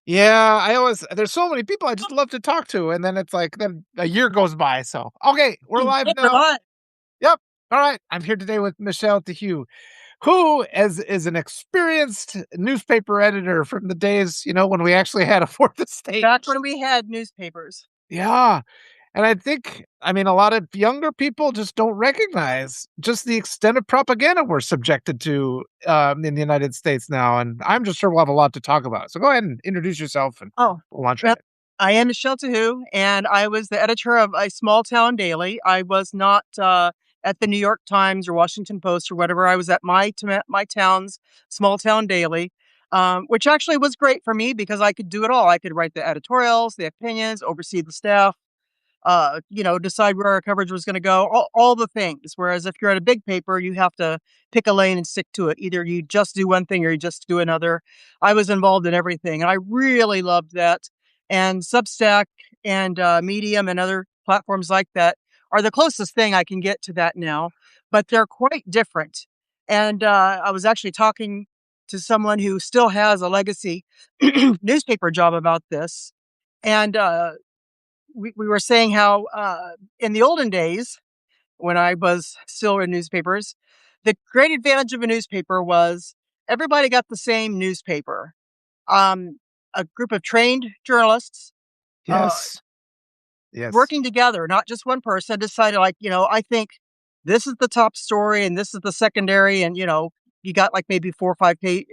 Yeah, there's so many people I just love to talk to, and then it's like then a year goes by. So okay, we're live We're now. live. Yep. All right. I'm here today with Michelle Teheux, who is an experienced newspaper editor from the days, when we actually had a fourth estate. Back when we had newspapers. Yeah. And I mean, a lot of younger people just don't recognize just the extent of propaganda we're subjected to in the United States now. And I'm just sure we'll have a lot to talk about. So go ahead and introduce yourself and Oh, we'll launch well, ahead. I am Michelle Teheux, and I was the editor of a small town daily. I was not at the New York Times or Washington Post or whatever. I was at my town's small town daily, which actually was great for me because I could do it all. I could write the editorials, the opinions, oversee the staff, decide where our coverage was going to go, all the things. Whereas if you're at a big paper, you have to pick a lane and stick to it. Either you just do one thing or you just do another. I was involved in everything, and I really loved that. And Substack and Medium and other platforms like that are the closest thing I can get to that now, but they're quite different. And I was actually talking to someone who still has a legacy newspaper job about this. And we were saying how in the olden days, when I was still in newspapers, the great advantage of a newspaper was everybody got the same newspaper. A group of trained journalists uh, Yes. Yes. working together, not just one person, decided, like, I think this is the top story and this is the secondary. And, you got like maybe 4 or 5 page,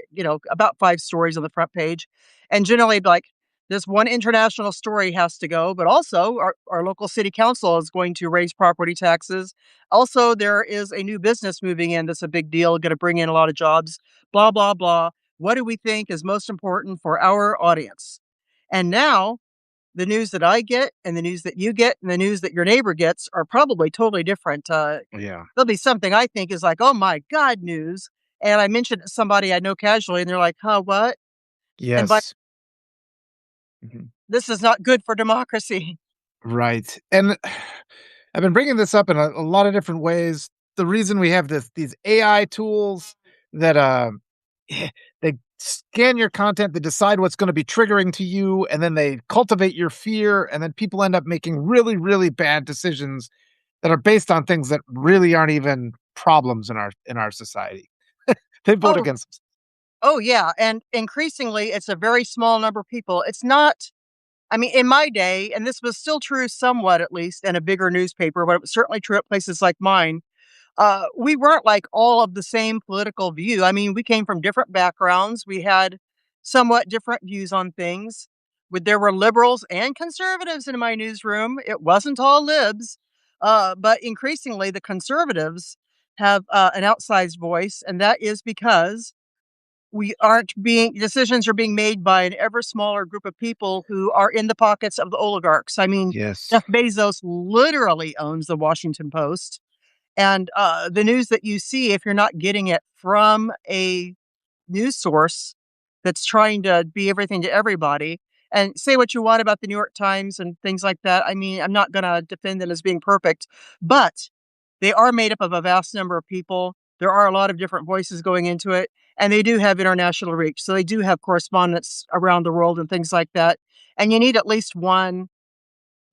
about 5 stories on the front page. And generally, like, this one international story has to go, but also our local city council is going to raise property taxes. Also, there is a new business moving in that's a big deal, going to bring in a lot of jobs, blah, blah, blah. What do we think is most important for our audience? And now the news that I get and the news that you get and the news that your neighbor gets are probably totally different. Yeah. There'll be something I think is like, oh my God, news. And I mentioned it to somebody I know casually, and they're like, huh, what? And but Yes. Mhm. this is not good for democracy. Right. And I've been bringing this up in a lot of different ways. The reason we have these AI tools that they scan your content, they decide what's going to be triggering to you, and then they cultivate your fear, and then people end up making really, really bad decisions that are based on things that really aren't even problems in our society. They vote Oh, against us. oh yeah. And increasingly, it's a very small number of people. It's not, I mean, in my day, and this was still true somewhat, at least in a bigger newspaper, but it was certainly true at places like mine. We weren't like all of the same political view. I mean, we came from different backgrounds. We had somewhat different views on things. There were liberals and conservatives in my newsroom. It wasn't all libs, but increasingly the conservatives have an outsized voice, and that is because we aren't being decisions are being made by an ever smaller group of people who are in the pockets of the oligarchs. I mean, Yes. Jeff Bezos literally owns the Washington Post. And the news that you see, if you're not getting it from a news source that's trying to be everything to everybody, and say what you want about the New York Times and things like that. I mean, I'm not going to defend them as being perfect, but they are made up of a vast number of people. There are a lot of different voices going into it, and they do have international reach. So they do have correspondents around the world and things like that. And you need at least one,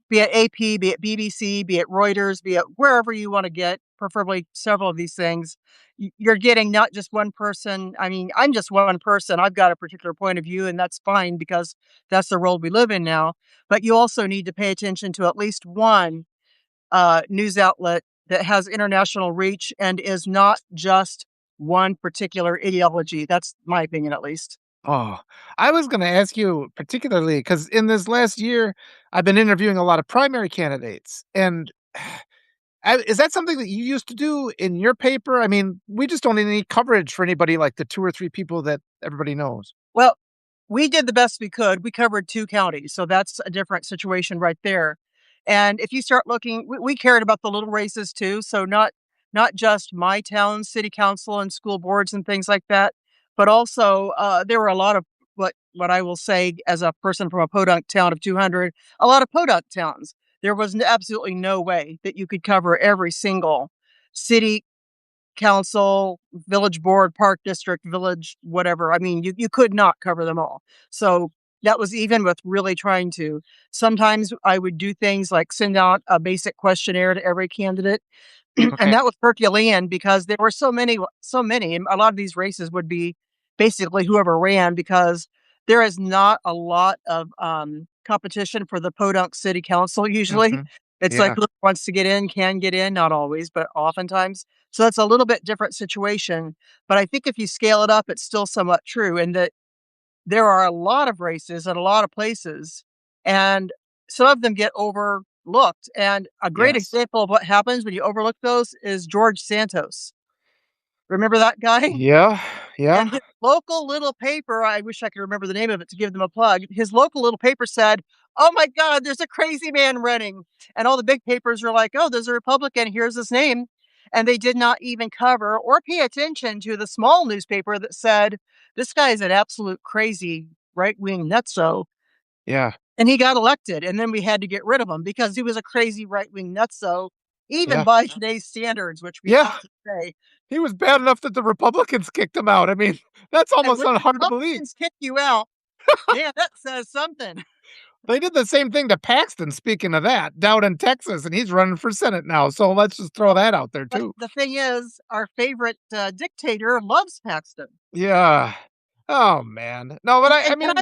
be it AP, be it BBC, be it Reuters, be it wherever you want to get, preferably several of these things. You're getting not just one person. I mean, I'm just one person. I've got a particular point of view, and that's fine because that's the world we live in now. But you also need to pay attention to at least one news outlet that has international reach and is not just one particular ideology. That's my opinion, at least. Oh, I was gonna ask you particularly because in this last year, I've been interviewing a lot of primary candidates, and is that something that you used to do in your paper? I mean, we just don't need any coverage for anybody like the 2 or 3 people that everybody knows. Well, we did the best we could. We covered 2 counties, so that's a different situation right there. And if you start looking, we cared about the little races too, so not just my town, city council, and school boards and things like that, but also there were a lot of what I will say as a person from a podunk town of 200, a lot of podunk towns. There was absolutely no way that you could cover every single city council, village board, park district, village, whatever. I mean, you could not cover them all. So that was even with really trying to. Sometimes I would do things like send out a basic questionnaire to every candidate. And Okay. that was Herculean because there were so many, and a lot of these races would be basically whoever ran because there is not a lot of competition for the podunk city council usually. Mhm. It's like Yeah. whoever wants to get in can get in, not always, but oftentimes. So it's a little bit different situation. But I think if you scale it up, it's still somewhat true in that there are a lot of races in a lot of places, and some of them get overlooked. And a great Yes. example of what happens when you overlook those is George Santos. Remember that guy? Yeah. And Yeah. his local little paper, I wish I could remember the name of it to give them a plug. His local little paper said, "Oh my God, there's a crazy man running." And all the big papers were like, "Oh, there's a Republican. Here's his name." And they did not even cover or pay attention to the small newspaper that said, "This guy is an absolute crazy right wing nutso." Yeah. And he got elected. And then we had to get rid of him because he was a crazy right wing nutso, even Yeah. by today's standards, which we Yeah. have to say. He was bad enough that the Republicans kicked him out. I mean, that's And almost when the hard to believe. Republicans kick you out, man, that says something. They did the same thing to Paxton, speaking of that, down in Texas, and he's running for Senate now, so let's just throw Well, that out there but too. the thing is, our favorite, dictator loves Paxton. Yeah. Oh, man. No, but I And can I mean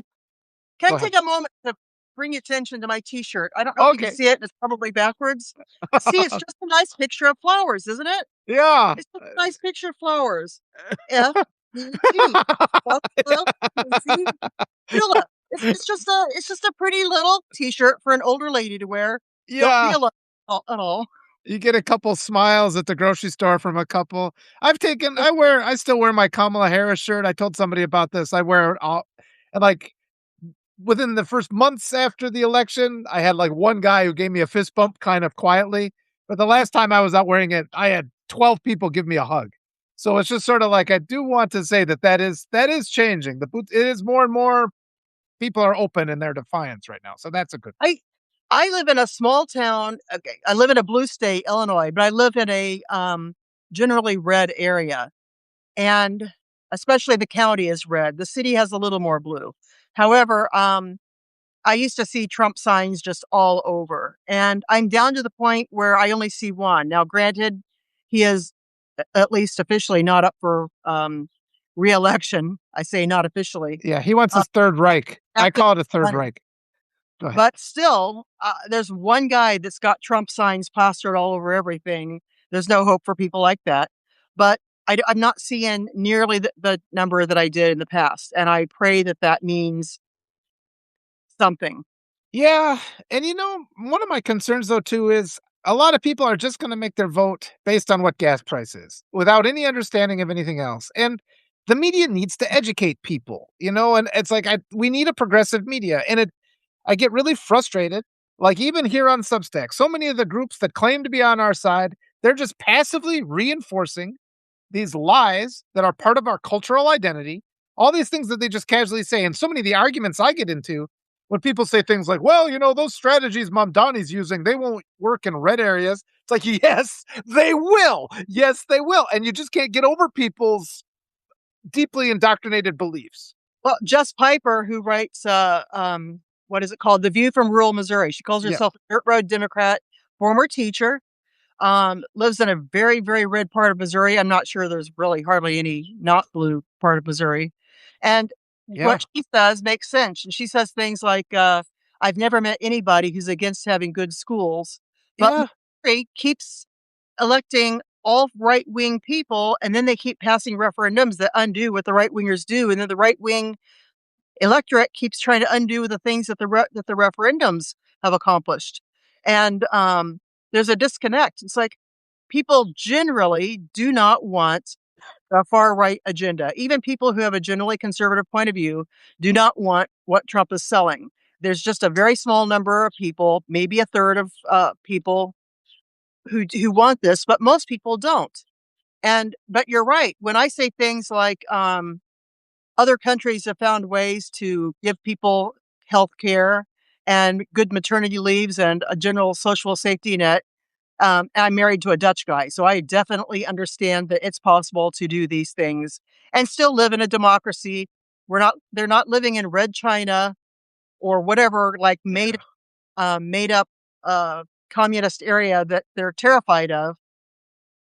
can I go ahead. take a moment to bring attention to my T-shirt? I don't know if you can Okay. see it, it's probably backwards. See, it's just a nice picture of flowers, isn't it? Yeah. It's just a nice picture of flowers. FBG. Buffalo, Daisy, Tulip. It's just a pretty little T-shirt for an older lady to wear. Don't Yeah. realize at all. You get a couple smiles at the grocery store from a couple. I still wear my Kamala Harris shirt. I told somebody about this. I wear it all and, like, within the first months after the election, I had, like, one guy who gave me a fist bump kind of quietly, but the last time I was out wearing it, I had 12 people give me a hug. So it's just sorta like I do want to say that that is changing. The boot it is more and more people are open in their defiance right now, so that's a good I I live in a small town. Okay, I live in a blue state, Illinois, but I live in a generally red area, and especially the county is red. The city has a little more blue. However, I used to see Trump signs just all over, and I'm down to the point where I only see one. Now, granted, he is at least officially not up for reelection. I say not officially. Yeah, he wants Uh, his Third Reich. I active call it a Third running. Reich. Go ahead. But still, there's one guy that's got Trump signs plastered all over everything. There's no hope for people like that. But I'm not seeing nearly the number that I did in the past. And I pray that that means something. Yeah, and one of my concerns though too is a lot of people are just going to make their vote based on what gas price is without any understanding of anything else. And the media needs to educate people, and it's like we need a progressive media and I get really frustrated. Like even here on Substack, so many of the groups that claim to be on our side, they're just passively reinforcing these lies that are part of our cultural identity, all these things that they just casually say. And so many of the arguments I get into when people say things like, well, those strategies Mamdani's using, they won't work in red areas. It's like, yes, they will. Yes, they will. And you just can't get over people's deeply indoctrinated beliefs. Well, Jess Piper, who writes, what is it called? The View from Rural Missouri. She calls Yeah. herself a dirt road Democrat, former teacher. Lives in a very, very red part of Missouri. I'm not sure there's really hardly any not blue part of Missouri. And Yeah. what she says makes sense. And she says things like, I've never met anybody who's against having good schools, but Yeah. Missouri keeps electing all right wing people, and then they keep passing referendums that undo what the right wingers do. And then the right wing electorate keeps trying to undo the things that that the referendums have accomplished. And there's a disconnect. It's like people generally do not want a far right agenda. Even people who have a generally conservative point of view do not want what Trump is selling. There's just a very small number of people, maybe a third of people who want this, but most people don't. And but you're right when I say things like other countries have found ways to give people health care and good maternity leaves and a general social safety net. I'm married to a Dutch guy, so I definitely understand that it's possible to do these things and still live in a democracy. They're not living in red China. or whatever, like Yeah. made up communist area that they're terrified of,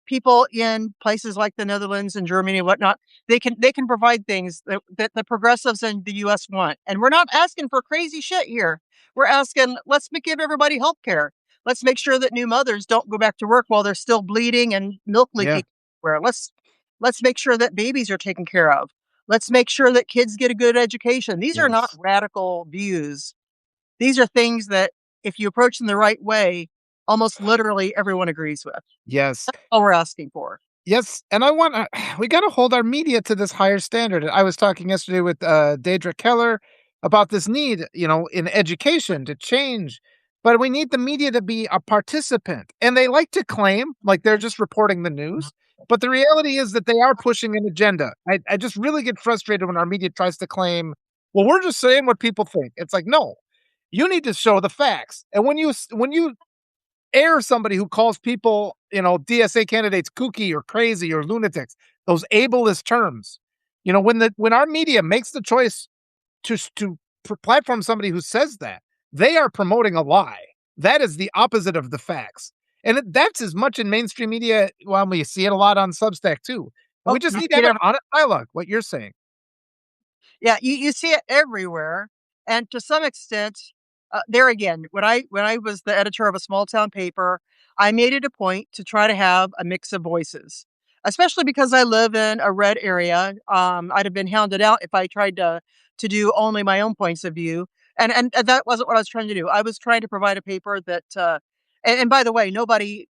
people in places like the Netherlands and Germany and whatnot, they can provide things that the progressives in the US want. And we're not asking for crazy shit here. We're asking, give everybody health care. Let's make sure that new mothers don't go back to work while they're still bleeding and milk Yeah. leaking everywhere. Let's make sure that babies are taken care of. Let's make sure that kids get a good education. These are not Yes. radical views. These are things that if you approach them the right way, almost literally everyone agrees with. Yes. All we're asking for. Yes, and I want we gotta hold our media to this higher standard. I was talking yesterday with, Deidre Keller about this need, in education to change, but we need the media to be a participant, and they like to claim, like, they're just reporting the news, but the reality is that they are pushing an agenda. I just really get frustrated when our media tries to claim, "Well, we're just saying what people think." It's like, "No, you need to show the facts," and when you air somebody who calls people, DSA candidates kooky or crazy or lunatics, those ableist terms. When our media makes the choice to platform somebody who says that, they are promoting a lie. That is the opposite of the facts. And that's as much in mainstream media. Well, we see it a lot on Substack too. And Oh, we just you need to see have it an every honest dialogue, what you're saying. yeah, you see it everywhere, and to some extent, there again, when I was the editor of a small town paper, I made it a point to try to have a mix of voices, especially because I live in a red area. I'd have been hounded out if I tried to do only my own points of view, and that wasn't what I was trying to do. I was trying to provide a paper that, and by the way, nobody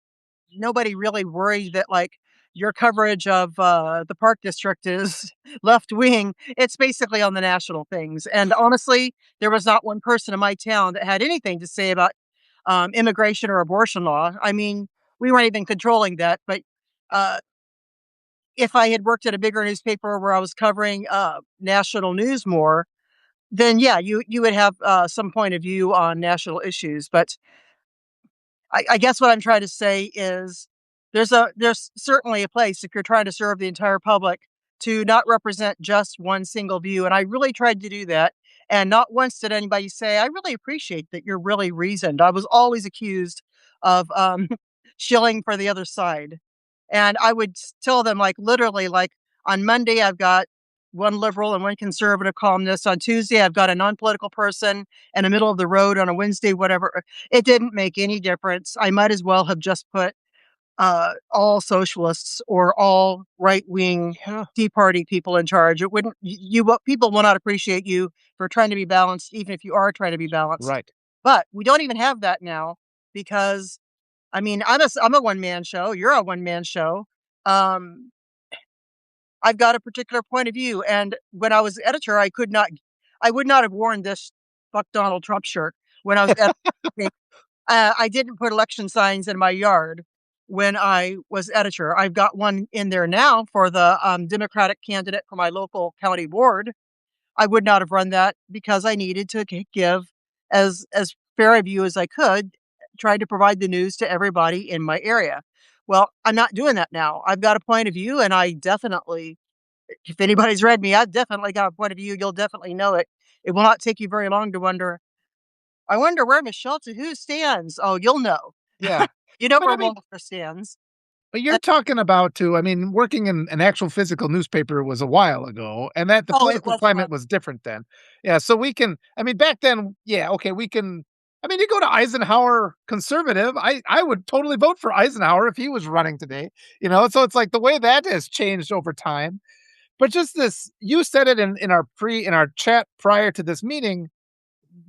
really worried that like your coverage of the park district is left wing. It's basically on the national things. And honestly, there was not one person in my town that had anything to say about immigration or abortion law. I mean, we weren't even controlling that. But uh, if I had worked at a bigger newspaper where I was covering national news more, then yeah, you would have some point of view on national issues. But I guess what I'm trying to say is there's certainly a place if you're trying to serve the entire public to not represent just one single view. And I really tried to do that. And not once did anybody say, I really appreciate that you're really reasoned. I was always accused of shilling for the other side. And I would tell them, like, literally, like, on Monday, I've got one liberal and one conservative columnist. On Tuesday, I've got a non political person and a middle of the road. On a Wednesday, whatever. It didn't make any difference. I might as well have just put all socialists or all right wing Yeah. Tea Party people in charge. It wouldn't, people will not appreciate you for trying to be balanced, even if you are trying to be balanced. Right. But we don't even have that now because, I mean, I'm a one man show. You're a one man show. Um, I've got a particular point of view. And when I was editor, I would not have worn this fuck Donald Trump shirt when I was editor. I didn't put election signs in my yard when I was editor. I've got one in there now for the Democratic candidate for my local county board. I would not have run that because I needed to give as fair a view as I could, try to provide the news to everybody in my area. Well, I'm not doing that now. I've got a point of view, and I definitely, if anybody's read me, I've definitely got a point of view. You'll definitely know it. It will not take you very long to wonder. I wonder where Michelle Teheux stands. Oh, you'll know. Yeah. You know But I where mean, Walter stands. but you're And, talking about too, I mean, working in an actual physical newspaper was a while ago, and that the oh, it political was climate fun. was different then. Yeah, so I mean, back then, yeah, okay, I mean, you go to Eisenhower conservative, I would totally vote for Eisenhower if he was running today, so it's like the way that has changed over time. But just this, you said it in our chat prior to this meeting,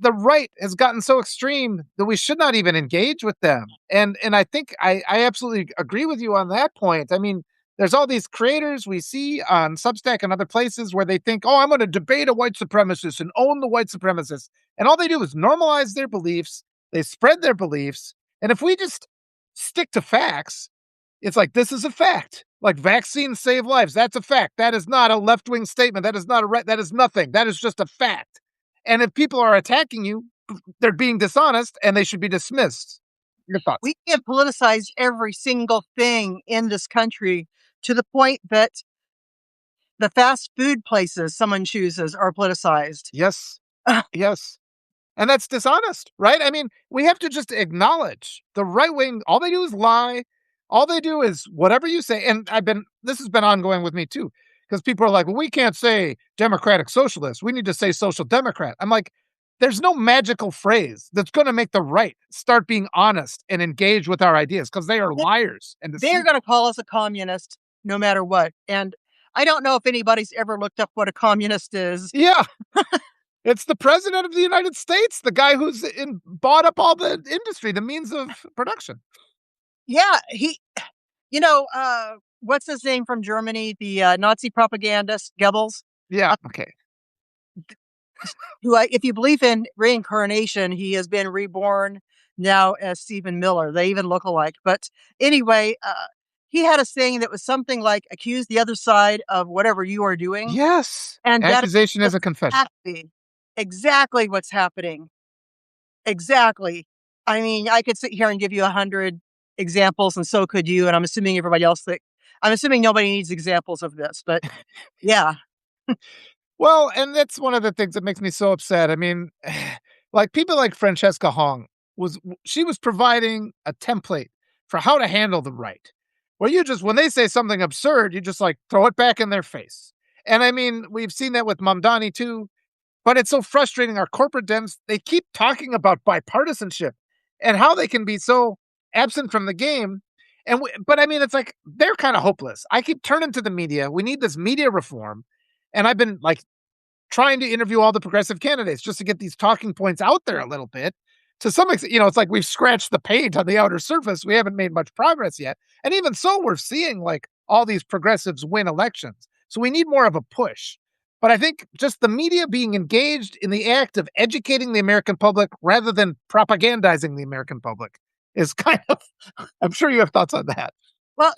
the right has gotten so extreme that we should not even engage with them. And I think I absolutely agree with you on that point. I mean, there's all these creators we see on Substack and other places where they think, "Oh, I'm going to debate a white supremacist and own the white supremacist." And all they do is normalize their beliefs, they spread their beliefs, and if we just stick to facts, it's like this is a fact. Like vaccines save lives, that's a fact. That is not a left-wing statement. That is not a right. That is nothing. That is just a fact. And if people are attacking you, they're being dishonest and they should be dismissed. Your thoughts? We can't politicize every single thing in this country to the point that the fast food places someone chooses are politicized. Yes. Yes. And that's dishonest, right? I mean, we have to just acknowledge the right wing, all they do is lie. All they do is whatever you say. And this has been ongoing with me too, because people are like, well, we can't say democratic socialist. We need to say social democrat. I'm like, there's no magical phrase that's going to make the right start being honest and engage with our ideas because they are liars and They're deceit. gonna call us a communist no matter what, and I don't know if anybody's ever looked up what a communist is. Yeah. It's the president of the United States, the guy bought up all the industry, the means of production. Yeah, what's his name from Germany? The, Nazi propagandist, Goebbels? Yeah. Uh, Okay. who I if you believe in reincarnation, he has been reborn now as Stephen Miller. They even look alike, but anyway, he had a saying that was something like, "Accuse the other side of whatever you are doing," Yes. and that Accusation is is a confession. exactly what's happening. Exactly. I mean, I could sit here and give you 100 examples, and so could you, and I'm assuming nobody needs examples of this, but yeah. Well, and that's one of the things that makes me so upset. I mean, like people like Francesca Hong she was providing a template for how to handle the right. Where you just when they say something absurd, you just like throw it back in their face. And I mean, we've seen that with Mamdani too. But it's so frustrating. Our corporate Dems, they keep talking about bipartisanship and how they can be so absent from the game. But I mean, it's like they're kind of hopeless. I keep turning to the media. We need this media reform. And I've been like trying to interview all the progressive candidates just to get these talking points out there a little bit. To some extent, it's like we've scratched the paint on the outer surface. We haven't made much progress yet. And even so, we're seeing like all these progressives win elections. So we need more of a push. But I think just the media being engaged in the act of educating the American public rather than propagandizing the American public is kind of, I'm sure you have thoughts on that. Well,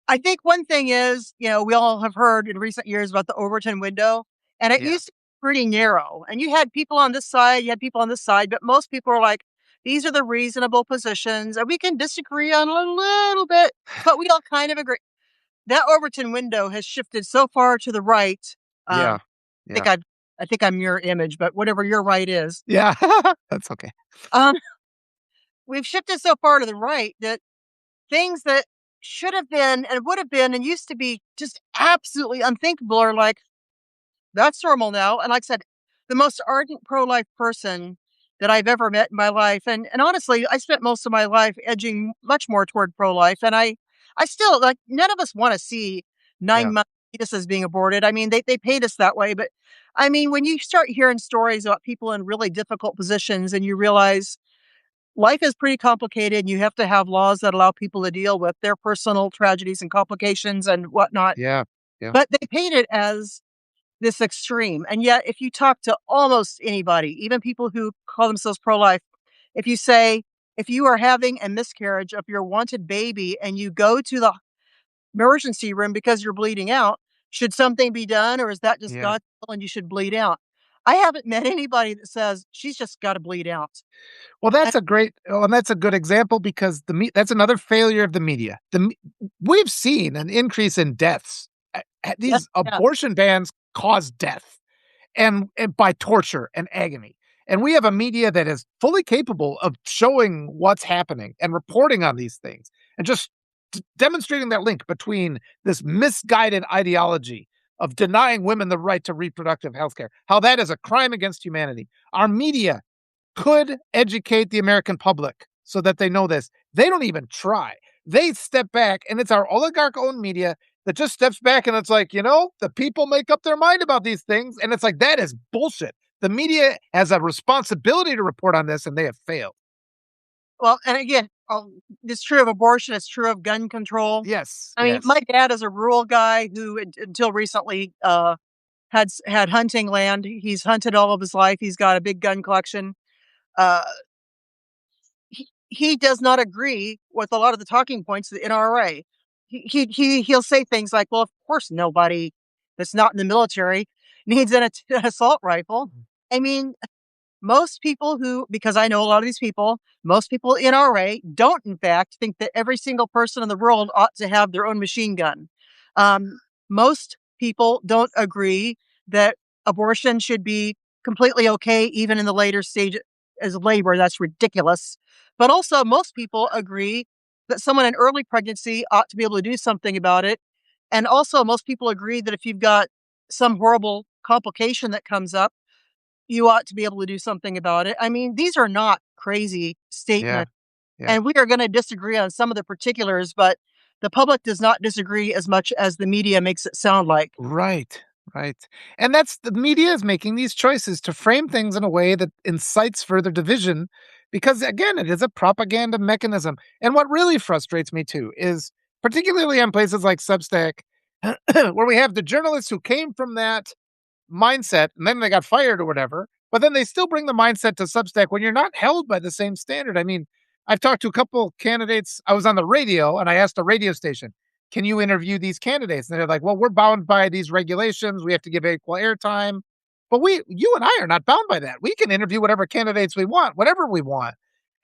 I think one thing is, we all have heard in recent years about the Overton window, and it Yeah. used to be pretty narrow, and you had people on this side, you had people on this side, but most people are like, "These are the reasonable positions, and we can disagree on a little bit, but we all kind of agree." That Overton window has shifted so far to the right. Yeah. I think Yeah. I've I think I'm mirror image, but whatever your right is. Yeah. That's okay. Um, we've shifted so far to the right that things that should have been and would have been and used to be just absolutely unthinkable are like, that's normal now. And like I said, the most ardent pro-life person that I've ever met in my life. And honestly, I spent most of my life edging much more toward pro-life. And I still like none of us want to see Yeah. 9 month fetuses being aborted. I mean, they paint us that way. But I mean, when you start hearing stories about people in really difficult positions and you realize life is pretty complicated and you have to have laws that allow people to deal with their personal tragedies and complications and whatnot. Yeah. Yeah. But they paint it as this extreme. And yet, if you talk to almost anybody, even people who call themselves pro life, if you say, if you are having a miscarriage of your wanted baby and you go to the emergency room because you're bleeding out, should something be done or is that just Yeah. God's will and you should bleed out? I haven't met anybody that says she's just got to bleed out. Well, And and that's a good example because that's another failure of the media. We've seen an increase in deaths. yeah, These yeah. abortion bans cause death and by torture and agony. And we have a media that is fully capable of showing what's happening and reporting on these things and just demonstrating that link between this misguided ideology of denying women the right to reproductive health care, how that is a crime against humanity. Our media could educate the American public so that they know this. They don't even try. They step back, and it's our oligarch owned media that just steps back and it's like, the people make up their mind about these things. And it's like, that is bullshit. The media has a responsibility to report on this, and they have failed. Well, and again, it's true of abortion, it's true of gun control. Yes. I mean, Yes. my dad is a rural guy who until recently had hunting land. He's hunted all of his life. He's got a big gun collection. Uh, he does not agree with a lot of the talking points of the NRA. He'll say things like, "Well, of course, nobody that's not in the military needs an assault rifle." I mean, most people who because I know a lot of these people, most people in NRA don't, in fact, think that every single person in the world ought to have their own machine gun. Most people don't agree that abortion should be completely okay, even in the later stage as labor. That's ridiculous. But also, most people agree that someone in early pregnancy ought to be able to do something about it. And also, most people agree that if you've got some horrible complication that comes up, you ought to be able to do something about it. I mean, these are not crazy Yeah. statements, Yeah. and we are going to disagree on some of the particulars, but the public does not disagree as much as the media makes it sound like. Right, right. And that's the media is making these choices to frame things in a way that incites further division because, again, it is a propaganda mechanism. And what really frustrates me too is, particularly on places like Substack, where we have the journalists who came from that mindset and then they got fired or whatever, but then they still bring the mindset to Substack when you're not held by the same standard. I mean, I've talked to a couple candidates. I was on the radio and I asked a radio station, can you interview these candidates? And they're like, well, we're bound by these regulations. We have to give equal airtime. But you and I are not bound by that. We can interview whatever candidates we want, whatever we want.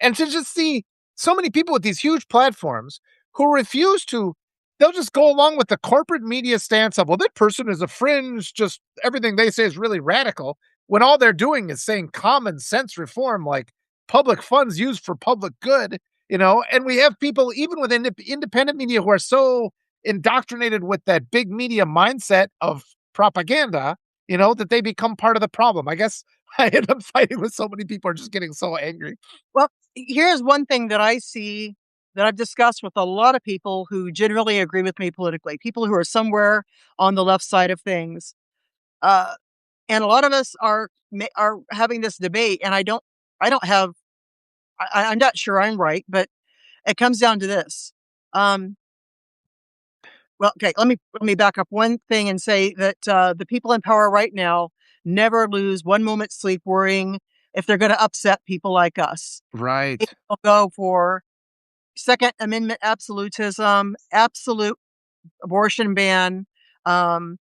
And to just see so many people with these huge platforms who refuse to, they'll just go along with the corporate media stance of, well, that person is a fringe, just everything they say is really radical, when all they're doing is saying common sense reform, like public funds used for public good, and we have people even within independent media who are so indoctrinated with that big media mindset of propaganda, that they become part of the problem. I guess I end up fighting with so many people are just getting so angry. Well, here's one thing that I see that I've discussed with a lot of people who generally agree with me politically, people who are somewhere on the left side of things. Uh, and a lot of us are having this debate, and I don't have I'm not sure I'm right, but it comes down to this. Um, well, okay, let me back up one thing and say that the people in power right now never lose one moment's sleep worrying if they're going to upset people like us. They Right. will go for Second Amendment absolutism, absolute abortion ban, um,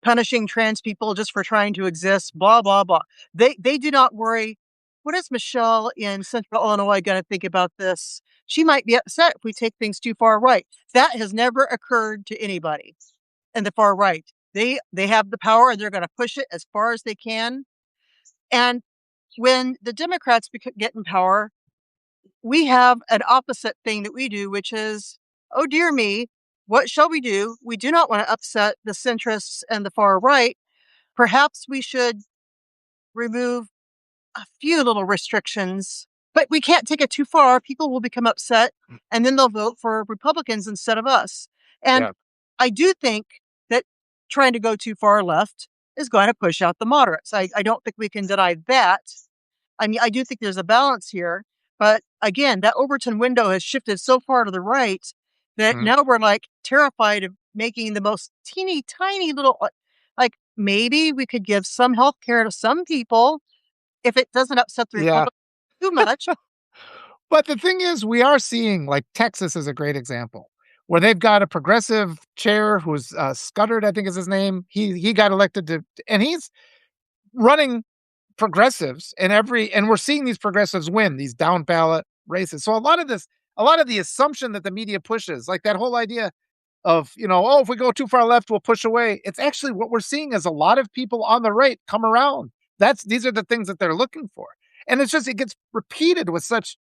punishing trans people just for trying to exist, blah, blah, blah. They do not worry. What is Michelle in Central Illinois going to think about this? She might be upset if we take things too far right. That has never occurred to anybody in the far right. They have the power and they're going to push it as far as they can. And when the Democrats get in power, we have an opposite thing that we do, which is, oh dear me, what shall we do? We do not want to upset the centrists and the far right. Perhaps we should remove a few little restrictions, but we can't take it too far. People will become upset and then they'll vote for Republicans instead of us. And Yeah. I do think that trying to go too far left is going to push out the moderates. I don't think we can deny that. I mean, I do think there's a balance here, but again, that Overton window has shifted so far to the right that Mhm. now we're like terrified of making the most teeny tiny little, like maybe we could give some health care to some people if it doesn't upset the Yeah. Republicans too much. But the thing is, we are seeing, like, Texas is a great example, where they've got a progressive chair who's, Scudder, I think is his name. He got elected to, and he's running progressives in every, and we're seeing these progressives win these down ballot races. So a lot of the assumption that the media pushes, like that whole idea of, oh, if we go too far left, we'll push away. It's actually what we're seeing is a lot of people on the right come around. These are the things that they're looking for. And it's just, it gets repeated with such,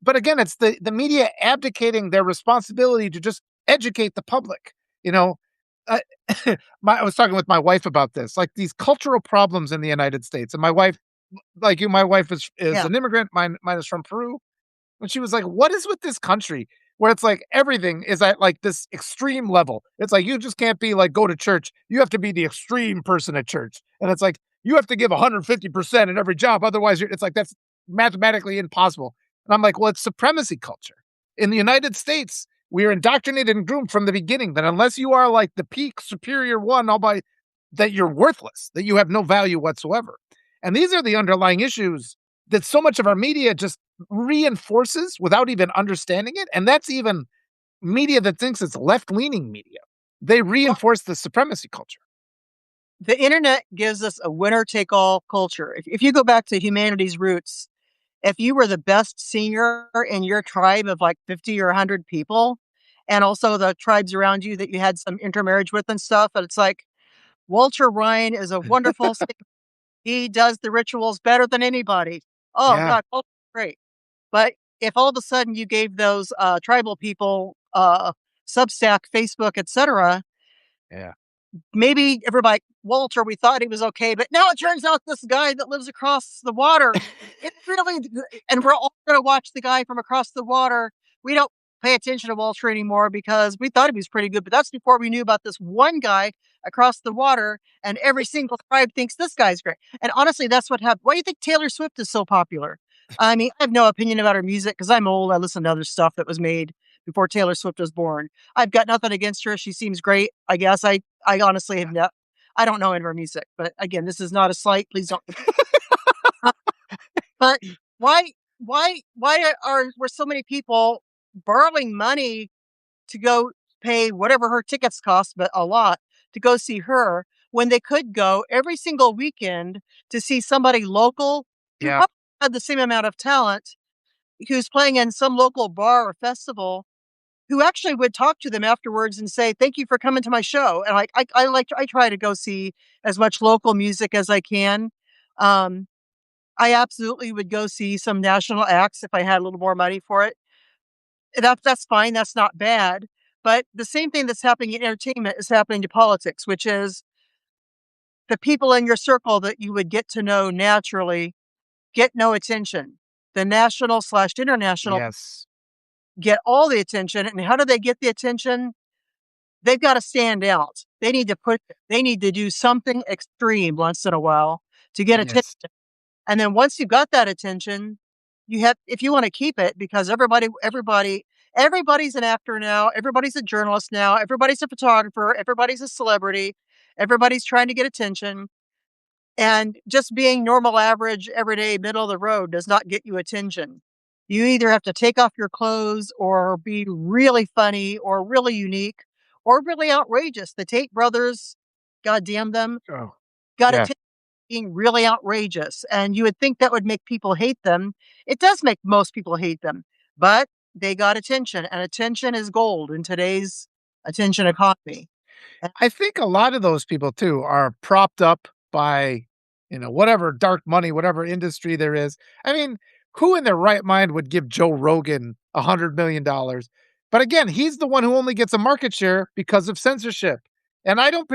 but again, it's the media abdicating their responsibility to just educate the public. You know, uh, I was talking with my wife about this, like these cultural problems in the United States. And my wife, like you, my wife is Yeah. an immigrant. Mine is from Peru, and she was like, "What is with this country where it's like everything is at like this extreme level? It's like you just can't be like go to church. You have to be the extreme person at church, and it's like you have to give 150% in every job. Otherwise, it's like that's mathematically impossible." And I'm like, "Well, it's supremacy culture in the United States. We are indoctrinated and groomed from the beginning that unless you are like the peak superior one, all by that you're worthless, that you have no value whatsoever." And these are the underlying issues that so much of our media just reinforces without even understanding it, and that's even media that thinks it's left-leaning media. They Well, reinforce the supremacy culture. the internet gives us a winner take all culture. If you go back to humanity's roots, if you were the best senior in your tribe of like 50 or 100 people, and also the tribes around you that you had some intermarriage with and stuff, and it's like Walter Rhein is a wonderful He does the rituals better than anybody. Oh Yeah, god, oh, great. But if all of a sudden you gave those, tribal people, Substack, Facebook, etcetera, yeah. maybe everybody, Walter, we thought he was okay, but now it turns out this guy that lives across the water, it really, and we're all gonna watch the guy from across the water. We don't pay attention to Walter anymore because we thought he was pretty good, but that's before we knew about this one guy across the water, and every single tribe thinks this guy's great. And honestly, that's what happened. Why do you think Taylor Swift is so popular? I mean, I have no opinion about her music because I'm old. I listen to other stuff that was made before Taylor Swift was born. I've got nothing against her. She seems great. I guess I honestly have no, I don't know any of her music, but again, this is not a slight. Please don't. Uh, but why were so many people borrowing money to go pay whatever her tickets cost, but a lot, to go see her when they could go every single weekend to see somebody local who Yeah. probably had the same amount of talent, who's playing in some local bar or festival, who actually would talk to them afterwards and say, "Thank you for coming to my show." And like I try to go see as much local music as I can. Um, I absolutely would go see some national acts if I had a little more money for it. That's fine. That's not bad. But the same thing that's happening in entertainment is happening to politics, which is the people in your circle that you would get to know naturally get no attention. The national slash international Yes. get all the attention. And how do they get the attention? They've gotta stand out. They need to do something extreme once in a while to get attention, Yes. and then once you've got that attention, you have, if you wanna keep it, because everybody's an actor now, everybody's a journalist now, everybody's a photographer, everybody's a celebrity, everybody's trying to get attention, and just being normal, average, everyday, middle of the road does not get you attention. You either have to take off your clothes or be really funny or really unique or really outrageous. The Tate brothers, God damn them, Oh, got yeah. attention being really outrageous. And you would think that would make people hate them. It does make most people hate them, but they got attention, and attention is gold in today's attention economy. And I think a lot of those people too are propped up by, whatever dark money, whatever industry there is. I mean, who in their right mind would give Joe Rogan $100 million? But again, he's the one who only gets a market share because of censorship. And I don't,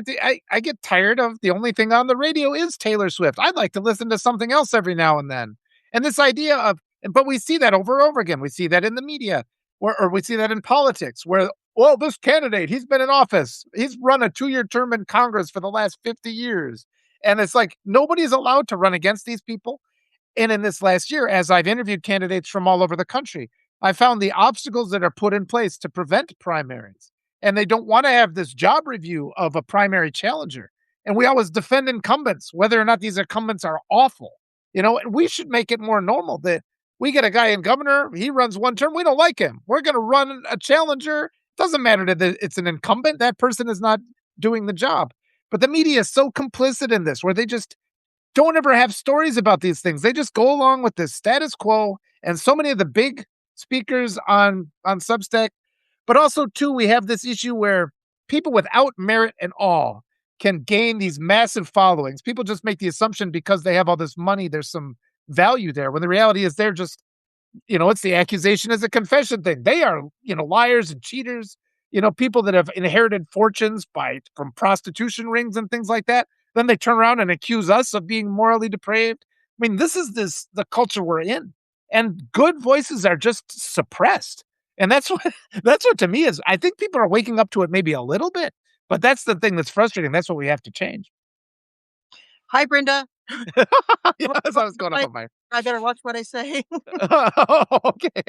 I get tired of the only thing on the radio is Taylor Swift. I'd like to listen to something else every now and then. And this idea of, but we see that over and over again. We see that in the media, or we see that in politics, where well, this candidate, he's been in office. He's run a 2-year term in Congress for the last 50 years. And it's like nobody's allowed to run against these people. And in this last year, as I've interviewed candidates from all over the country, I found the obstacles that are put in place to prevent primaries. And they don't want to have this job review of a primary challenger. And we always defend incumbents, whether or not these incumbents are awful. And we should make it more normal that we get a guy in governor, he runs one term, we don't like him. We're going to run a challenger. Doesn't matter that it's an incumbent, that person is not doing the job. But the media is so complicit in this, where they just don't ever have stories about these things. They just go along with this status quo. And so many of the big speakers on Substack, but also too, we have this issue where people without merit and all can gain these massive followings. People just make the assumption because they have all this money, there's some value there. When the reality is they're just, it's the accusation as a confession thing. They are, liars and cheaters, people that have inherited fortunes from prostitution rings and things like that. Then they turn around and accuse us of being morally depraved. I mean, this is the culture we're in. And good voices are just suppressed. And that's what that's what to me is, I think people are waking up to it maybe a little bit, but that's the thing that's frustrating. That's what we have to change. hi, Brenda. Yeah, that's how it's going up on my I better watch what I say. okay.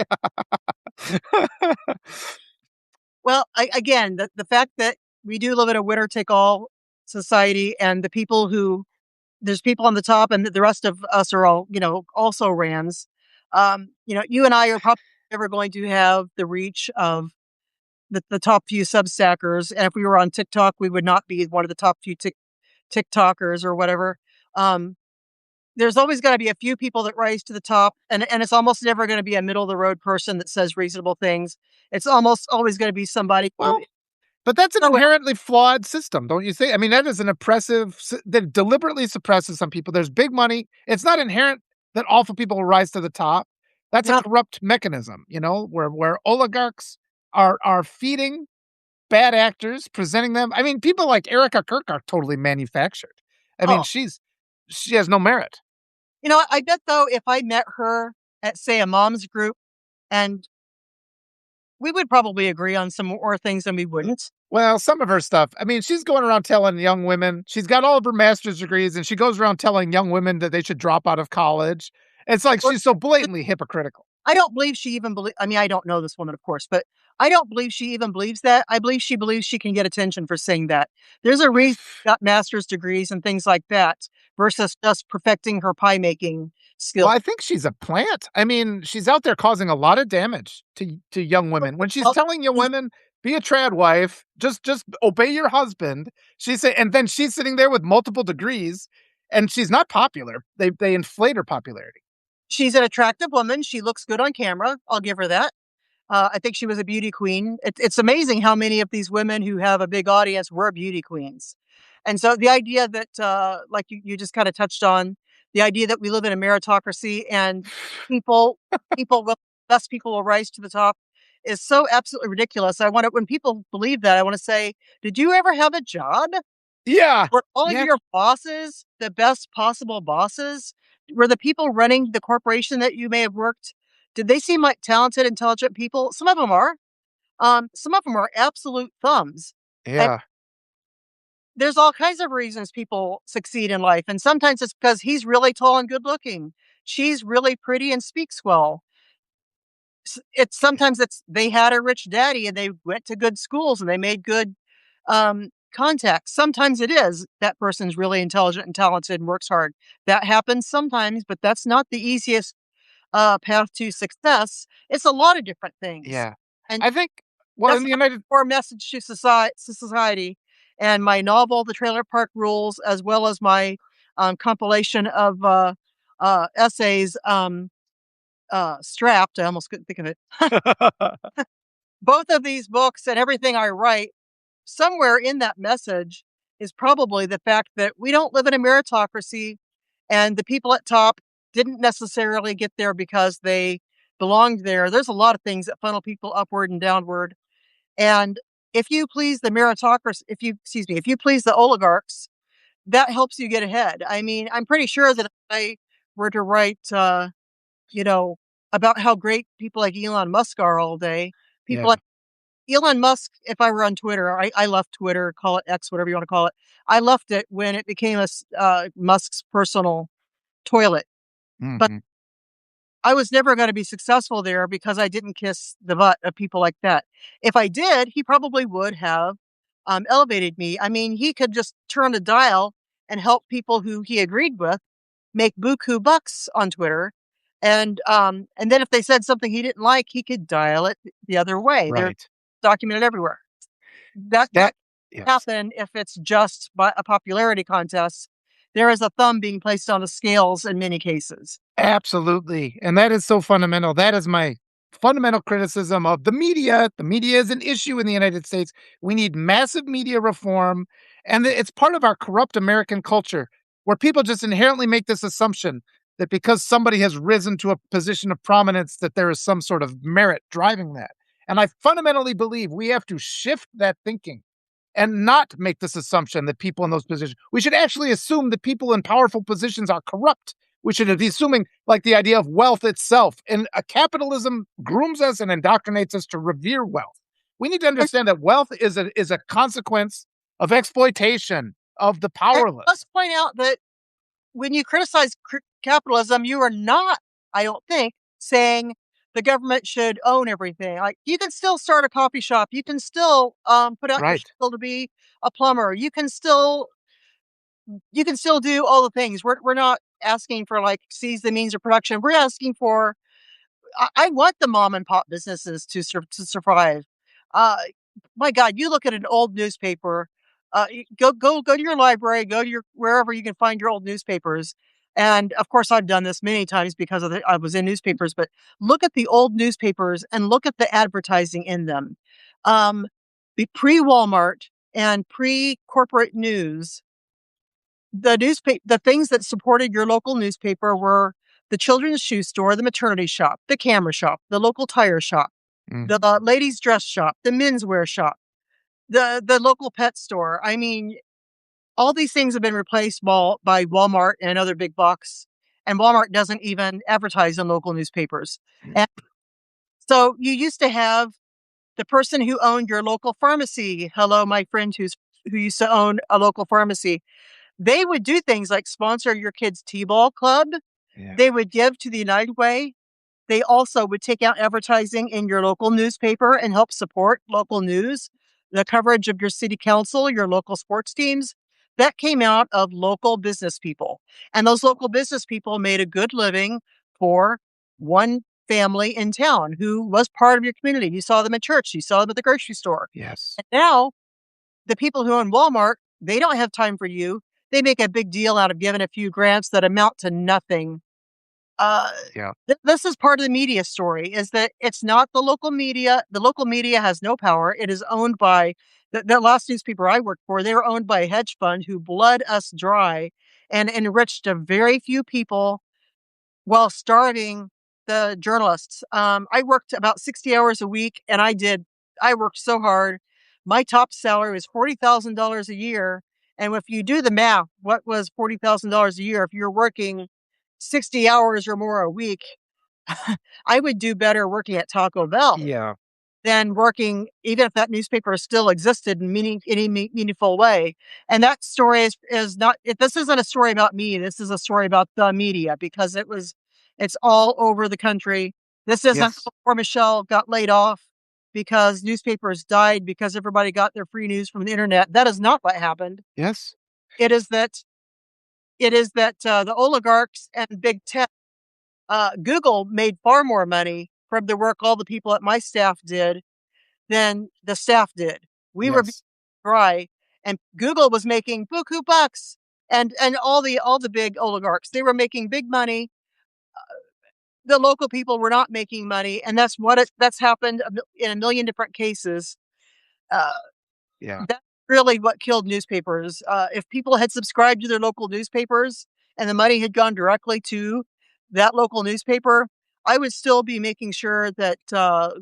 Well, again, the fact that we do live in a winner take all society, and there's people on the top, and the rest of us are all, also Rands. You and I are probably never going to have the reach of the top few Substackers. And if we were on TikTok, we would not be one of the top few TikTokers or whatever. Um, there's always going to be a few people that rise to the top, and it's almost never going to be a middle of the road person that says reasonable things. It's almost always going to be somebody who Well, But that's an So inherently flawed system, don't you think? I mean, that is an oppressive that deliberately suppresses some people. There's big money. It's not inherent that awful people will rise to the top. That's a yeah. corrupt mechanism, where oligarchs are feeding bad actors, presenting them. I mean, people like Erica Kirk are totally manufactured. I mean, Oh, she has no merit. I bet though if I met her at, say, a mom's group, and we would probably agree on some more things than we wouldn't. Well, some of her stuff. I mean, she's going around telling young women she's got all of her master's degrees, and she goes around telling young women that they should drop out of college. It's like Or she's so blatantly hypocritical. I don't believe she even I mean, I don't know this woman, of course, but I don't believe she even believes that. I believe she believes she can get attention for saying that. There's a reason she got master's degrees and things like that versus just perfecting her pie making Well, skill. I think she's a plant. I mean, she's out there causing a lot of damage to young women. When she's Well, telling young women, "Be a trad wife, just obey your husband," and then she's sitting there with multiple degrees, and she's not popular. They inflate her popularity. she's an attractive woman. She looks good on camera. I'll give her that. I think she was a beauty queen. It's amazing how many of these women who have a big audience were beauty queens. And so the idea that, like you just kind of touched on, the idea that we live in a meritocracy and people, people will, best people will rise to the top is so absolutely ridiculous. When people believe that, I want to say, did you ever have a job? Yeah. Were all of Yeah. your bosses the best possible bosses? Were the people running the corporation that you may have worked, did they seem like talented, intelligent people? Some of them are. Some of them are absolute thumbs. And Yeah. there's all kinds of reasons people succeed in life, and sometimes it's because he's really tall and good looking. She's really pretty and speaks well. It's sometimes it's they had a rich daddy and they went to good schools and they made good contacts. Sometimes it is that person's really intelligent and talented and works hard. That happens sometimes, but that's not the easiest path to success. It's a lot of different things, Yeah. and I think well, in that's the my United core message to society. And my novel, The Trailer Park Rules, as well as my compilation of essays, Strapped. I almost couldn't think of it. Both of these books and everything I write, somewhere in that message is probably the fact that we don't live in a meritocracy, and the people at top didn't necessarily get there because they belonged there. There's a lot of things that funnel people upward and downward. And if you please the meritocracy, if you please the oligarchs, that helps you get ahead. I mean, I'm pretty sure that if I were to write, you know, about how great people like Elon Musk are all day, people Yeah. like Elon Musk, if I were on Twitter, I left Twitter, call it X, whatever you want to call it. I left it when it became Musk's personal toilet. But Mhm. I was never going to be successful there because I didn't kiss the butt of people like that. If I did, he probably would have elevated me. I mean, he could just turn a dial and help people who he agreed with make buku bucks on Twitter. And then if they said something he didn't like, he could dial it the other way. They're Right. documented everywhere. That That doesn't yes. happen if it's just a popularity contest. There is a thumb being placed on the scales in many cases. Absolutely, and that is so fundamental. That is my fundamental criticism of the media. The media is an issue in the United States. We need massive media reform, and it's part of our corrupt American culture where people just inherently make this assumption that because somebody has risen to a position of prominence, that there is some sort of merit driving that. And I fundamentally believe we have to shift that thinking and not make this assumption that people in those positions we should actually assume that people in powerful positions are corrupt. We should be assuming like the idea of wealth itself. And capitalism grooms us and indoctrinates us to revere wealth. We need to And understand that wealth is a consequence of exploitation of the and powerless. let's point out that when you criticize capitalism, you are not, I don't think, saying the government should own everything. Like you can still start a coffee shop, you can still put out your Right. shield to be a plumber, you can still do all the things. We're not asking for like seize the means of production. We're asking for I want the mom and pop businesses to survive. Uh, my God, you look at an old newspaper. Go to your library, go to your wherever you can find your old newspapers. And of course, I've done this many times because I was in newspapers. But look at the old newspapers and look at the advertising in them. Um, Pre-Walmart and pre-corporate news, the things that supported your local newspaper were the children's shoe store, the maternity shop, the camera shop, the local tire shop, Mm, the ladies' dress shop, the menswear shop, the local pet store. I mean, all these things have been replaced by Walmart and other big box, and Walmart doesn't even advertise in local newspapers. And so you used to have the person who owned your local pharmacy. Hello, my friend who used to own a local pharmacy. They would do things like sponsor your kid's T-ball club. yeah. They would give to the United Way. They also would take out advertising in your local newspaper and help support local news, the coverage of your city council, your local sports teams. That came out of local business people. And those local business people made a good living for one family in town who was part of your community. You saw them at church, you saw them at the grocery store. Yes. And now the people who own Walmart, they don't have time for you. They make a big deal out of giving a few grants that amount to nothing. uh, Yeah. this is part of the media story, is that it's not the local media. The local media has no power. It is owned by the last newspaper I worked for. They were owned by a hedge fund who bled us dry and enriched a very few people while starving the journalists. I worked about 60 hours a week, and I worked so hard. My top salary was $40,000 a year. And if you do the math, what was $40,000 a year? If you're working 60 hours or more a week, I would do better working at Taco Bell Yeah. than working, even if that newspaper still existed in any meaningful way. And that story is not, this isn't a story about me. This is a story about the media because it's all over the country. This isn't Yes. before Michelle got laid off because newspapers died because everybody got their free news from the internet. That is not what happened. Yes. It is that the oligarchs and big tech, Google made far more money from the work all the people at my staff did than the staff did. We were being Yes. dry, and Google was making buku bucks, and all the big oligarchs, they were making big money. The local people were not making money, and that's happened in a million different cases. Uh, Yeah. That's really what killed newspapers. If people had subscribed to their local newspapers and the money had gone directly to that local newspaper, I would still be making sure that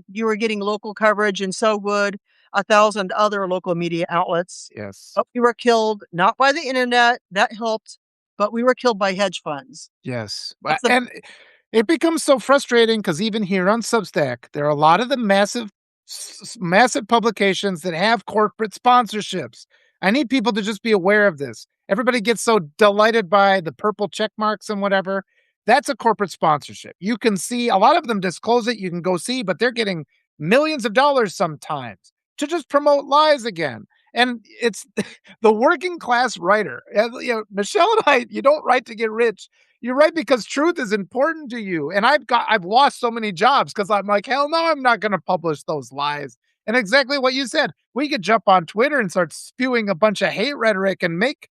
you were getting local coverage, and so would 1,000 other local media outlets. Yes. But we were killed not by the internet, that helped, but we were killed by hedge funds. Yes. That's the And it becomes so frustrating because even here on Substack, there are a lot of the massive publications that have corporate sponsorships. I need people to just be aware of this. Everybody gets so delighted by the purple check marks and whatever. That's a corporate sponsorship. You can see a lot of them disclose it. You can go see, but they're getting millions of dollars sometimes to just promote lies again. And it's the working class writer. Michelle and I, you don't write to get rich. You write because truth is important to you. And I've lost so many jobs because I'm like, hell no, I'm not going to publish those lies. And exactly what you said, we could jump on Twitter and start spewing a bunch of hate rhetoric and make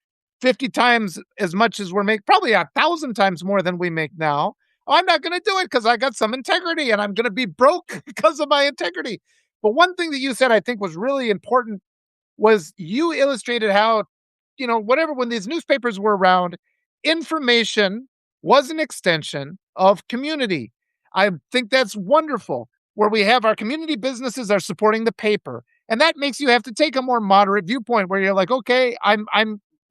50 times as much as we're making, probably 1,000 times more than we make now. I'm not going to do it because I got some integrity and I'm going to be broke because of my integrity. But one thing that you said I think was really important was you illustrated how, whatever, when these newspapers were around, information was an extension of community. I think that's wonderful. Where we have our community businesses are supporting the paper. And that makes you have to take a more moderate viewpoint where you're like, okay,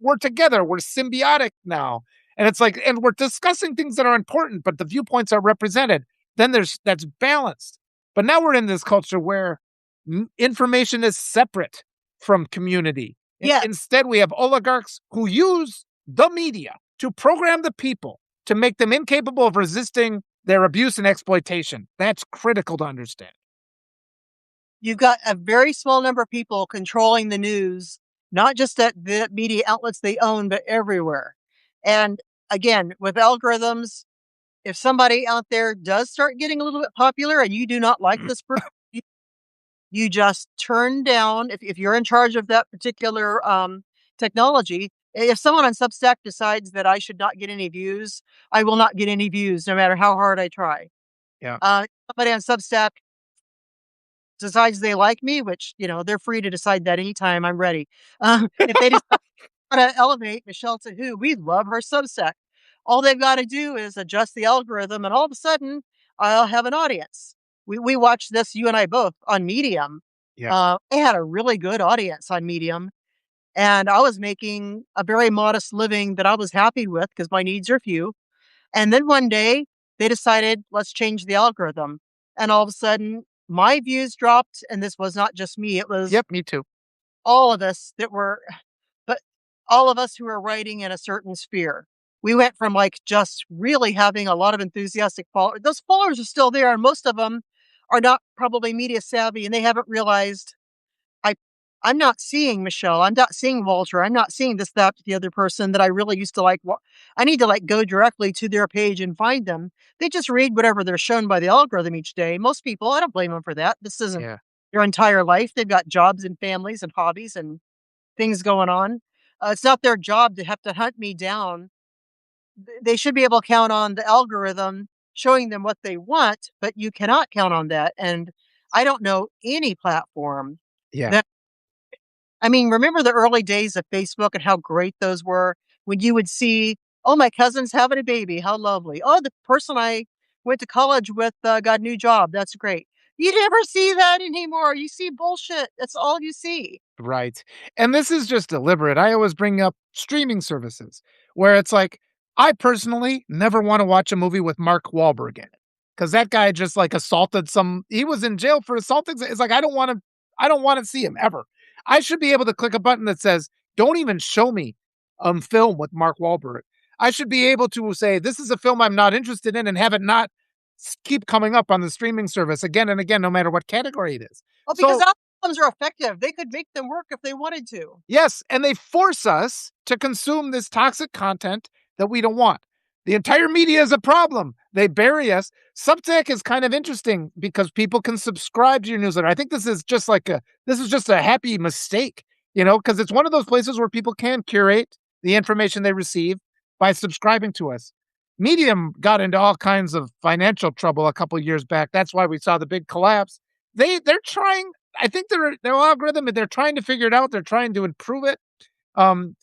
we're together, we're symbiotic now. And it's like, and we're discussing things that are important, but the viewpoints are represented. Then that's balanced. But now we're in this culture where information is separate from community. Yes. Instead, we have oligarchs who use the media to program the people to make them incapable of resisting their abuse and exploitation. That's critical to understand. You've got a very small number of people controlling the news, not just at the media outlets they own, but everywhere. And again, with algorithms, if somebody out there does start getting a little bit popular and you do not like this person, you just turn down, if you're in charge of that particular technology. If someone on Substack decides that I should not get any views, I will not get any views no matter how hard I try. Yeah. Somebody on Substack decides they like me, which, they're free to decide that anytime I'm ready. If they decide to elevate Michelle to who, we love her Substack. All they've got to do is adjust the algorithm, and all of a sudden, I'll have an audience. We watched this, you and I both, on Medium. Yeah. They had a really good audience on Medium, and I was making a very modest living that I was happy with because my needs are few. And then one day they decided, let's change the algorithm. And all of a sudden, my views dropped. And this was not just me, it was Yep, me too. all of us that were, but all of us who are writing in a certain sphere. We went from like just really having a lot of enthusiastic followers. Those followers are still there, and most of them are not probably media savvy, and they haven't realized I I'm not seeing Michelle, I'm not seeing Walter, I'm not seeing this, that, the other person that I really used to like. I need to like go directly to their page and find them. They just read whatever they're shown by the algorithm each day. Most people, I don't blame them for that. This isn't Yeah. their entire life. They've got jobs and families and hobbies and things going on. It's not their job to have to hunt me down. They should be able to count on the algorithm showing them what they want, but you cannot count on that. And I don't know any platform Yeah. that I mean, remember the early days of Facebook and how great those were when you would see, oh, my cousin's having a baby. How lovely. Oh, the person I went to college with got a new job. That's great. You never see that anymore. You see bullshit. That's all you see. Right. And this is just deliberate. I always bring up streaming services where it's like, I personally never want to watch a movie with Mark Wahlberg in it because that guy just like assaulted he was in jail for assaulting. It's like, I don't want to see him ever. I should be able to click a button that says, don't even show me film with Mark Wahlberg. I should be able to say, this is a film I'm not interested in and have it not keep coming up on the streaming service again and again, no matter what category it is. Well, because So algorithms are effective. They could make them work if they wanted to. yes, and they force us to consume this toxic content that we don't want. The entire media is a problem. They bury us. Substack is kind of interesting because people can subscribe to your newsletter. I think this is just a happy mistake, because it's one of those places where people can curate the information they receive by subscribing to us. Medium got into all kinds of financial trouble a couple years back. That's why we saw the big collapse. They're trying I think their algorithm, they're trying to figure it out. They're trying to improve it. Um,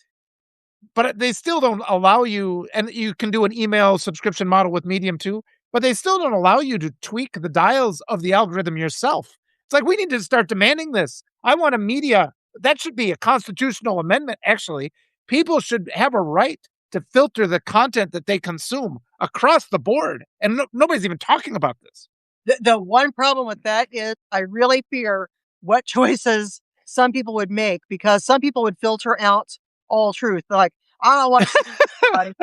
but they still don't allow you, and you can do an email subscription model with Medium too, but they still don't allow you to tweak the dials of the algorithm yourself. It's like we need to start demanding this. I want a media that should be a constitutional amendment, actually. People should have a right to filter the content that they consume across the board. And nobody's even talking about this. The one problem with that is I really fear what choices some people would make because some people would filter out all truth. They're like, I don't want to see somebody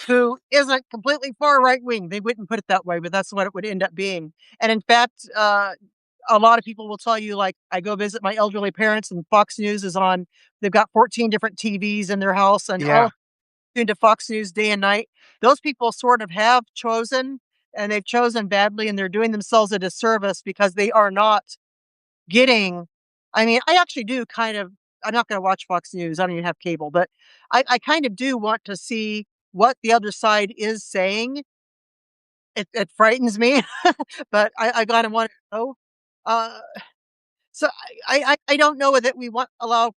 who isn't completely far right wing. They wouldn't put it that way, but that's what it would end up being. And in fact, a lot of people will tell you, like, I go visit my elderly parents and Fox News is on. They've got 14 different TVs in their house and all Yeah. tuned to Fox News day and night. Those people sort of have chosen, and they've chosen badly, and they're doing themselves a disservice because they are not getting. I mean, I actually do kind of. I'm not going to watch Fox News. I don't even have cable, but I kind of do want to see what the other side is saying. It frightens me, but I kind of want to know. Uh, so I don't know that we want allow.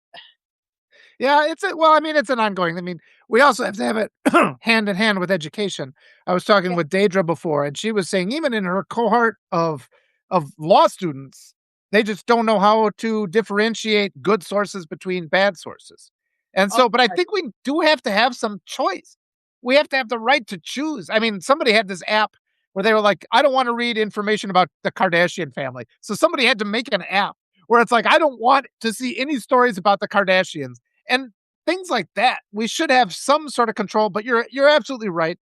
Yeah, I mean, it's an ongoing. I mean, we also have to have it hand in hand with education. I was talking Yeah, with Daedra before, and she was saying even in her cohort of law students, they just don't know how to differentiate good sources between bad sources. And oh, so, but I right. think we do have to have some choice. We have to have the right to choose. I mean, somebody had this app where they were like, I don't want to read information about the Kardashian family. So somebody had to make an app where it's like, I don't want to see any stories about the Kardashians and things like that. We should have some sort of control, but you're absolutely right.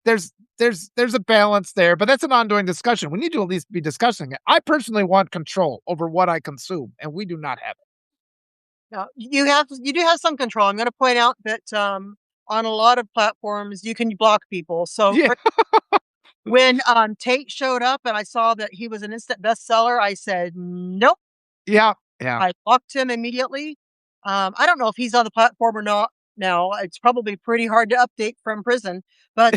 There's a balance there, but that's an ongoing discussion. We need to at least be discussing it. I personally want control over what I consume, and we do not have it. No, you do have some control. I'm going to point out that on a lot of platforms you can block people. So Yeah, when Tate showed up and I saw that he was an instant bestseller, I said nope. yeah, yeah. I blocked him immediately. I don't know if he's on the platform or not now. It's probably pretty hard to update from prison, but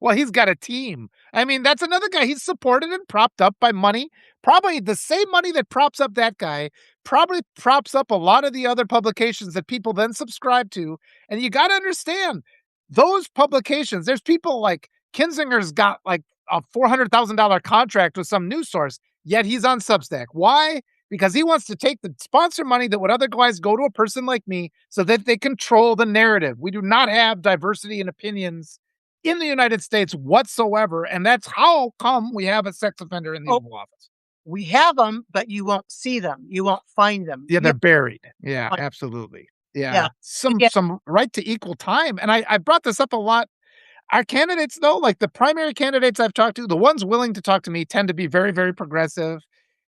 Well, he's got a team. I mean, that's another guy. He's supported and propped up by money. Probably the same money that props up that guy probably props up a lot of the other publications that people then subscribe to. And you got to understand those publications. There's people like Kinzinger's got like a $400,000 contract with some news source, yet he's on Substack. Why? Because he wants to take the sponsor money that would otherwise go to a person like me so that they control the narrative. We do not have diversity in opinions in the United States whatsoever. And that's how come we have a sex offender in the Oh, Oval Office. we have them, but you won't see them. You won't find them. Yeah, We they're have buried. Yeah, one. absolutely. Yeah. Yeah. Some Again, some right to equal time. And I brought this up a lot. Our candidates, though, like the primary candidates I've talked to, the ones willing to talk to me tend to be very, very progressive.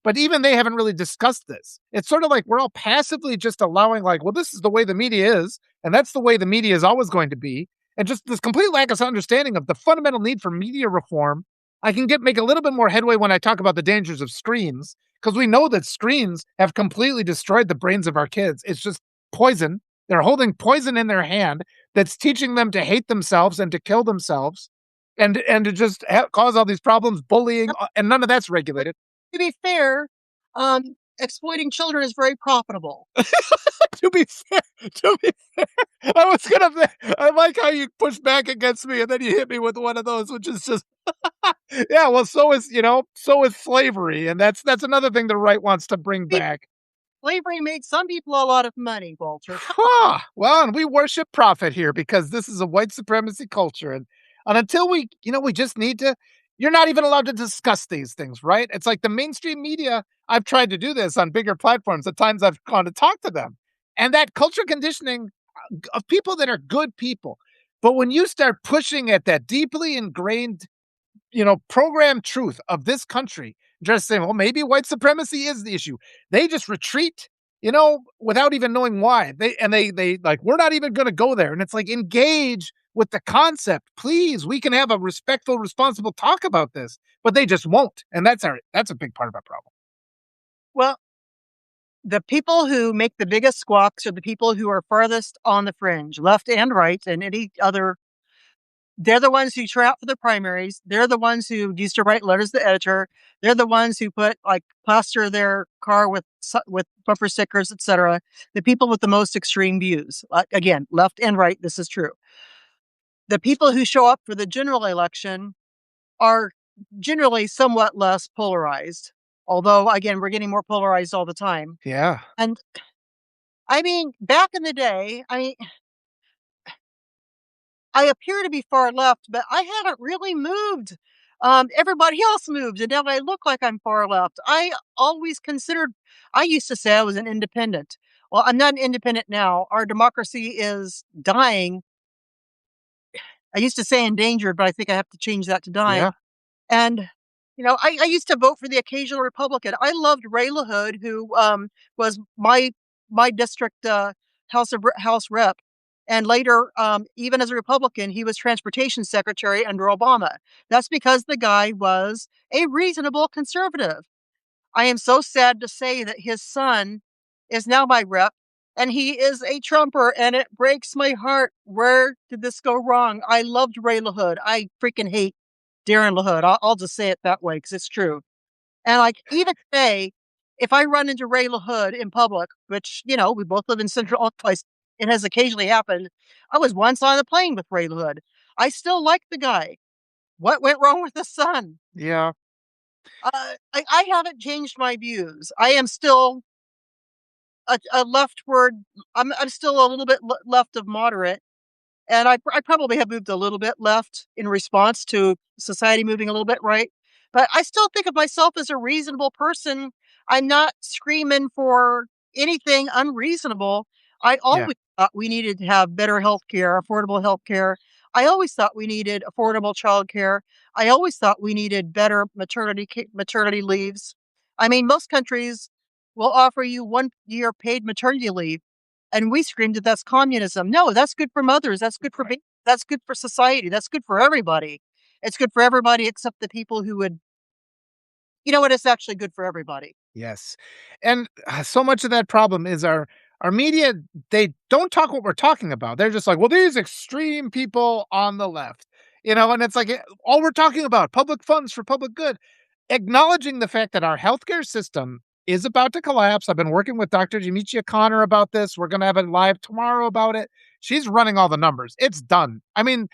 But even they haven't really discussed this. It's sort of like we're all passively just allowing, like, well, this is the way the media is, and that's the way the media is always going to be. And just this complete lack of understanding of the fundamental need for media reform. I can make a little bit more headway when I talk about the dangers of screens, because we know that screens have completely destroyed the brains of our kids. It's just poison. They're holding poison in their hand that's teaching them to hate themselves and to kill themselves and to just cause all these problems, bullying, and none of that's regulated. to be fair, exploiting children is very profitable. To be fair, to be fair, I was gonna. I like how you push back against me and then you hit me with one of those, which is just yeah. Well, so is slavery, and that's another thing the right wants to bring back. Slavery made some people a lot of money, Walter. Huh. Well, and we worship profit here because this is a white supremacy culture. And until we just need to, you're not even allowed to discuss these things, right? It's like the mainstream media. I've tried to do this on bigger platforms. At times I've gone to talk to them. And that culture conditioning of people that are good people. But when you start pushing at that deeply ingrained program truth of this country, just saying, well, maybe white supremacy is the issue. They just retreat, without even knowing why. They like, we're not even going to go there. And it's like, engage with the concept. Please, we can have a respectful, responsible talk about this, but they just won't. And that's a big part of our problem. Well, the people who make the biggest squawks are the people who are farthest on the fringe, left and right, and any other. They're the ones who turn out for the primaries. They're the ones who used to write letters to the editor. They're the ones who plaster their car with bumper stickers, etc. The people with the most extreme views. Again, left and right. This is true. The people who show up for the general election are generally somewhat less polarized. Although, again, we're getting more polarized all the time. Yeah. And I mean, back in the day, I appear to be far left, but I haven't really moved. Everybody else moved, and now I look like I'm far left. I used to say I was an independent. Well, I'm not an independent now. Our democracy is dying. I used to say endangered, but I think I have to change that to Yeah. dying. And, I used to vote for the occasional Republican. I loved Ray LaHood, who was my district House rep. And later, even as a Republican, he was transportation secretary under Obama. That's because the guy was a reasonable conservative. I am so sad to say that his son is now my rep, and he is a Trumper, and it breaks my heart. Where did this go wrong? I loved Ray LaHood. I freaking hate Darren LaHood. I'll just say it that way because it's true. And even today, if I run into Ray LaHood in public, which, we both live in Central Illinois, it has occasionally happened. I was once on a plane with Ray LaHood. I still like the guy. What went wrong with the son? Yeah. I haven't changed my views. I am still a leftward. I'm still a little bit left of moderate. And I probably have moved a little bit left in response to society moving a little bit right. But I still think of myself as a reasonable person. I'm not screaming for anything unreasonable. I Yeah. always thought we needed to have better health care, affordable health care. I always thought we needed affordable childcare. I always thought we needed better maternity leaves. I mean, most countries will offer you 1 year paid maternity leave. And we screamed that that's communism. No, that's good for mothers. That's good for Right. that's good for society. That's good for everybody. It's good for everybody except the people who would, you know what? It's actually good for everybody. Yes. And so much of that problem is our media, they don't talk what we're talking about. They're just like, well, these extreme people on the left. And it's like all we're talking about public funds for public good, acknowledging the fact that our healthcare system is about to collapse. I've been working with Dr. Jamicia Connor about this. We're going to have a live tomorrow about it. She's running all the numbers. It's done. I mean,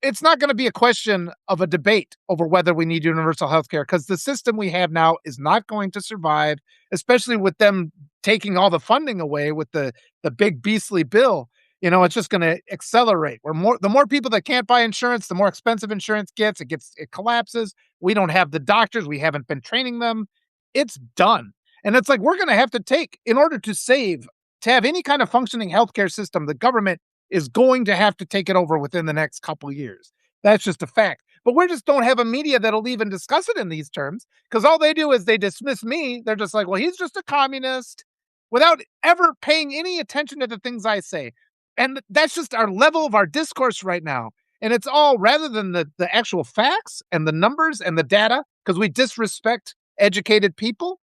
it's not going to be a question of a debate over whether we need universal health care because the system we have now is not going to survive, especially with them taking all the funding away with the big beastly bill. It's just going to accelerate. The more people that can't buy insurance, the more expensive insurance gets. It collapses. We don't have the doctors. We haven't been training them. It's done. And it's like we're going to have to take in order to have any kind of functioning healthcare system, the government is going to have to take it over within the next couple of years. That's just a fact. But we just don't have a media that'll even discuss it in these terms because all they do is they dismiss me. They're just like, well, he's just a communist without ever paying any attention to the things I say. And that's just our level of our discourse right now. And it's all rather than the actual facts and the numbers and the data, because we disrespect educated people,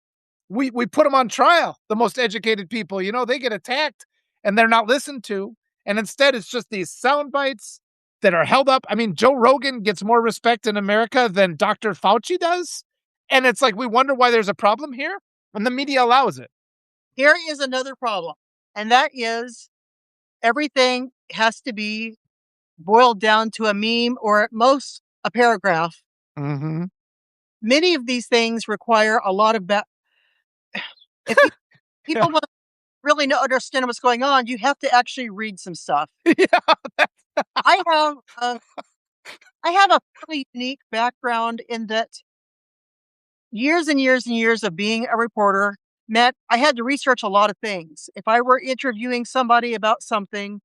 we put them on trial. The most educated people, they get attacked and they're not listened to. And instead, it's just these sound bites that are held up. I mean, Joe Rogan gets more respect in America than Dr. Fauci does. And it's like we wonder why there's a problem here, and the media allows it. Here is another problem, and that is everything has to be boiled down to a meme or at most a paragraph. Mm-hmm. Many of these things require a lot of if Yeah. people want to really understand what's going on, you have to actually read some stuff. Yeah. I have a I have a really unique background in that years and years and years of being a reporter meant I had to research a lot of things. If I were interviewing somebody about something,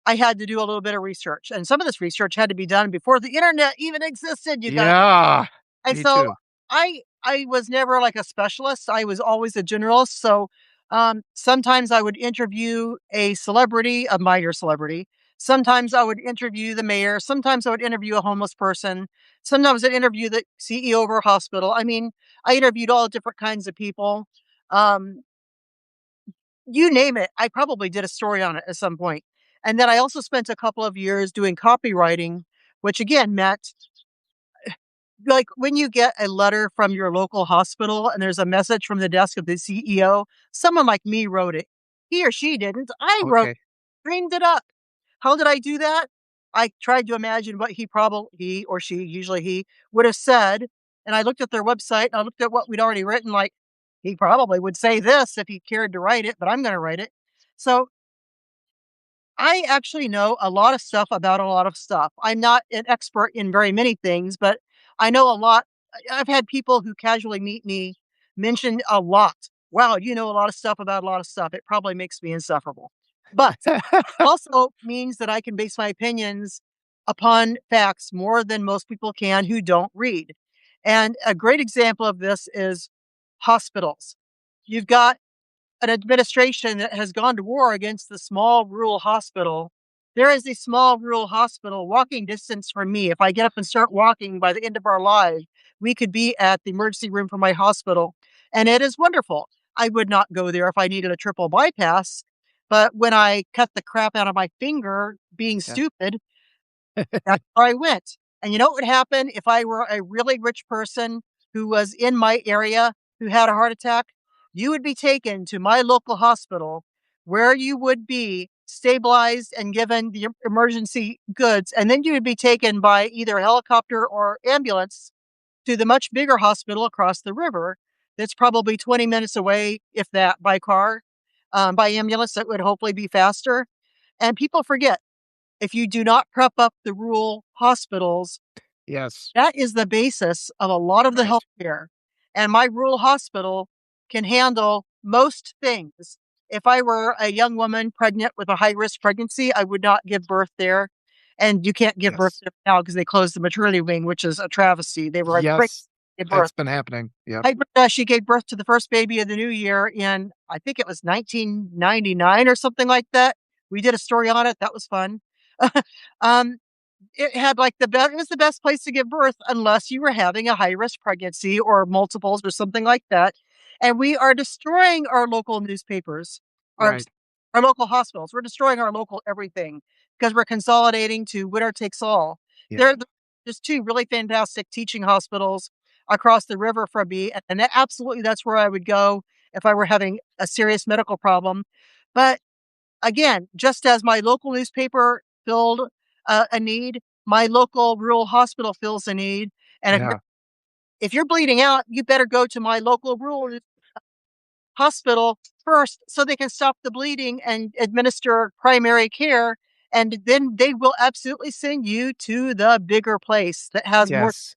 I had to do a little bit of research. And some of this research had to be done before the internet even existed, you guys. Yeah. And Me so too. I was never like a specialist. I was always a generalist. So sometimes I would interview a celebrity, a minor celebrity. Sometimes I would interview the mayor. Sometimes I would interview a homeless person. Sometimes I'd interview the CEO of our hospital. I mean, I interviewed all different kinds of people. Um, you name it. I probably did a story on it at some point. And then I also spent a couple of years doing copywriting, which again meant like when you get a letter from your local hospital and there's a message from the desk of the CEO, someone like me wrote it. He or she didn't. I wrote, Okay. dreamed it up. How did I do that? I tried to imagine what he or she, usually he, would have said. And I looked at their website and I looked at what we'd already written. Like, he probably would say this if he cared to write it, but I'm going to write it. So I actually know a lot of stuff about a lot of stuff. I'm not an expert in very many things, but I know a lot. I've had people who casually meet me mention a lot. Wow, you know a lot of stuff about a lot of stuff. It probably makes me insufferable. But also means that I can base my opinions upon facts more than most people can who don't read. And a great example of this is hospitals. You've got an administration that has gone to war against the small rural hospital. There is a small rural hospital walking distance from me. If I get up and start walking by the end of our life, we could be at the emergency room for my hospital. And it is wonderful. I would not go there if I needed a triple bypass. But when I cut the crap out of my finger being Yeah. stupid, that's where I went. And you know what would happen if I were a really rich person who was in my area who had a heart attack? You would be taken to my local hospital where you would be stabilized and given the emergency goods. And then you would be taken by either helicopter or ambulance to the much bigger hospital across the river that's probably 20 minutes away, if that, by car. By ambulance, that would hopefully be faster. And people forget if you do not prep up the rural hospitals, Yes. that is the basis of a lot of the Right. healthcare. And my rural hospital can handle most things. If I were a young woman pregnant with a high risk pregnancy, I would not give birth there. And you can't give birth Yes. there now because they closed the maternity wing, which is a travesty. They were afraid Yes. to give birth. It's been happening. Yep. She gave birth to the first baby of the new year in, I think it was 1999 or something like that. We did a story on it. That was fun. um, it had like it was the best place to give birth unless you were having a high risk pregnancy or multiples or something like that. And we are destroying our local newspapers, our Right. our local hospitals. We're destroying our local everything because we're consolidating to winner takes all. Yeah. They're just two really fantastic teaching hospitals across the river from me, and that absolutely that's where I would go if I were having a serious medical problem. But again, just as my local newspaper filled a need, my local rural hospital fills a need, and Yeah. if you're bleeding out, you better go to my local rural hospital first so they can stop the bleeding and administer primary care, and then they will absolutely send you to the bigger place that has more Yes.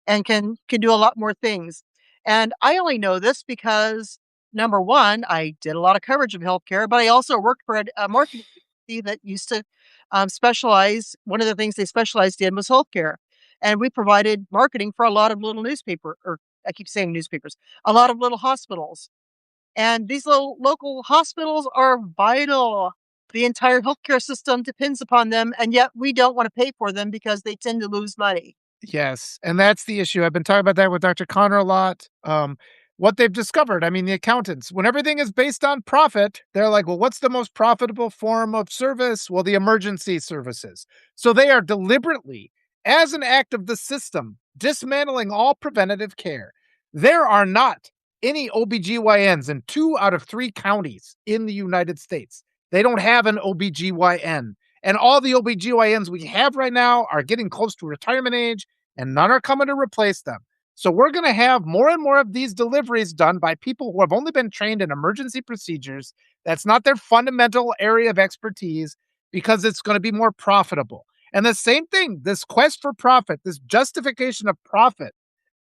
and can do a lot more things. And I only know this because number 1, I did a lot of coverage of healthcare, but I also worked for a marketing agency that used to specialize. One of the things they specialized in was healthcare, and we provided marketing for a lot of little newspaper, or I keep saying newspapers, a lot of little hospitals. And these little local hospitals are vital. The entire healthcare system depends upon them, and yet we don't want to pay for them because they tend to lose money. Yes, and that's the issue. I've been talking about that with Dr. Connor a lot. What they've discovered, I mean, the accountants, when everything is based on profit, they're like, well, what's the most profitable form of service? Well, the emergency services. So they are deliberately, as an act of the system, dismantling all preventative care. There are not any OBGYNs in 2 out of 3 counties in the United States. They don't have an OBGYN. And all the OBGYNs we have right now are getting close to retirement age, and none are coming to replace them. So we're going to have more and more of these deliveries done by people who have only been trained in emergency procedures. That's not their fundamental area of expertise because it's going to be more profitable. And the same thing, this quest for profit, this justification of profit,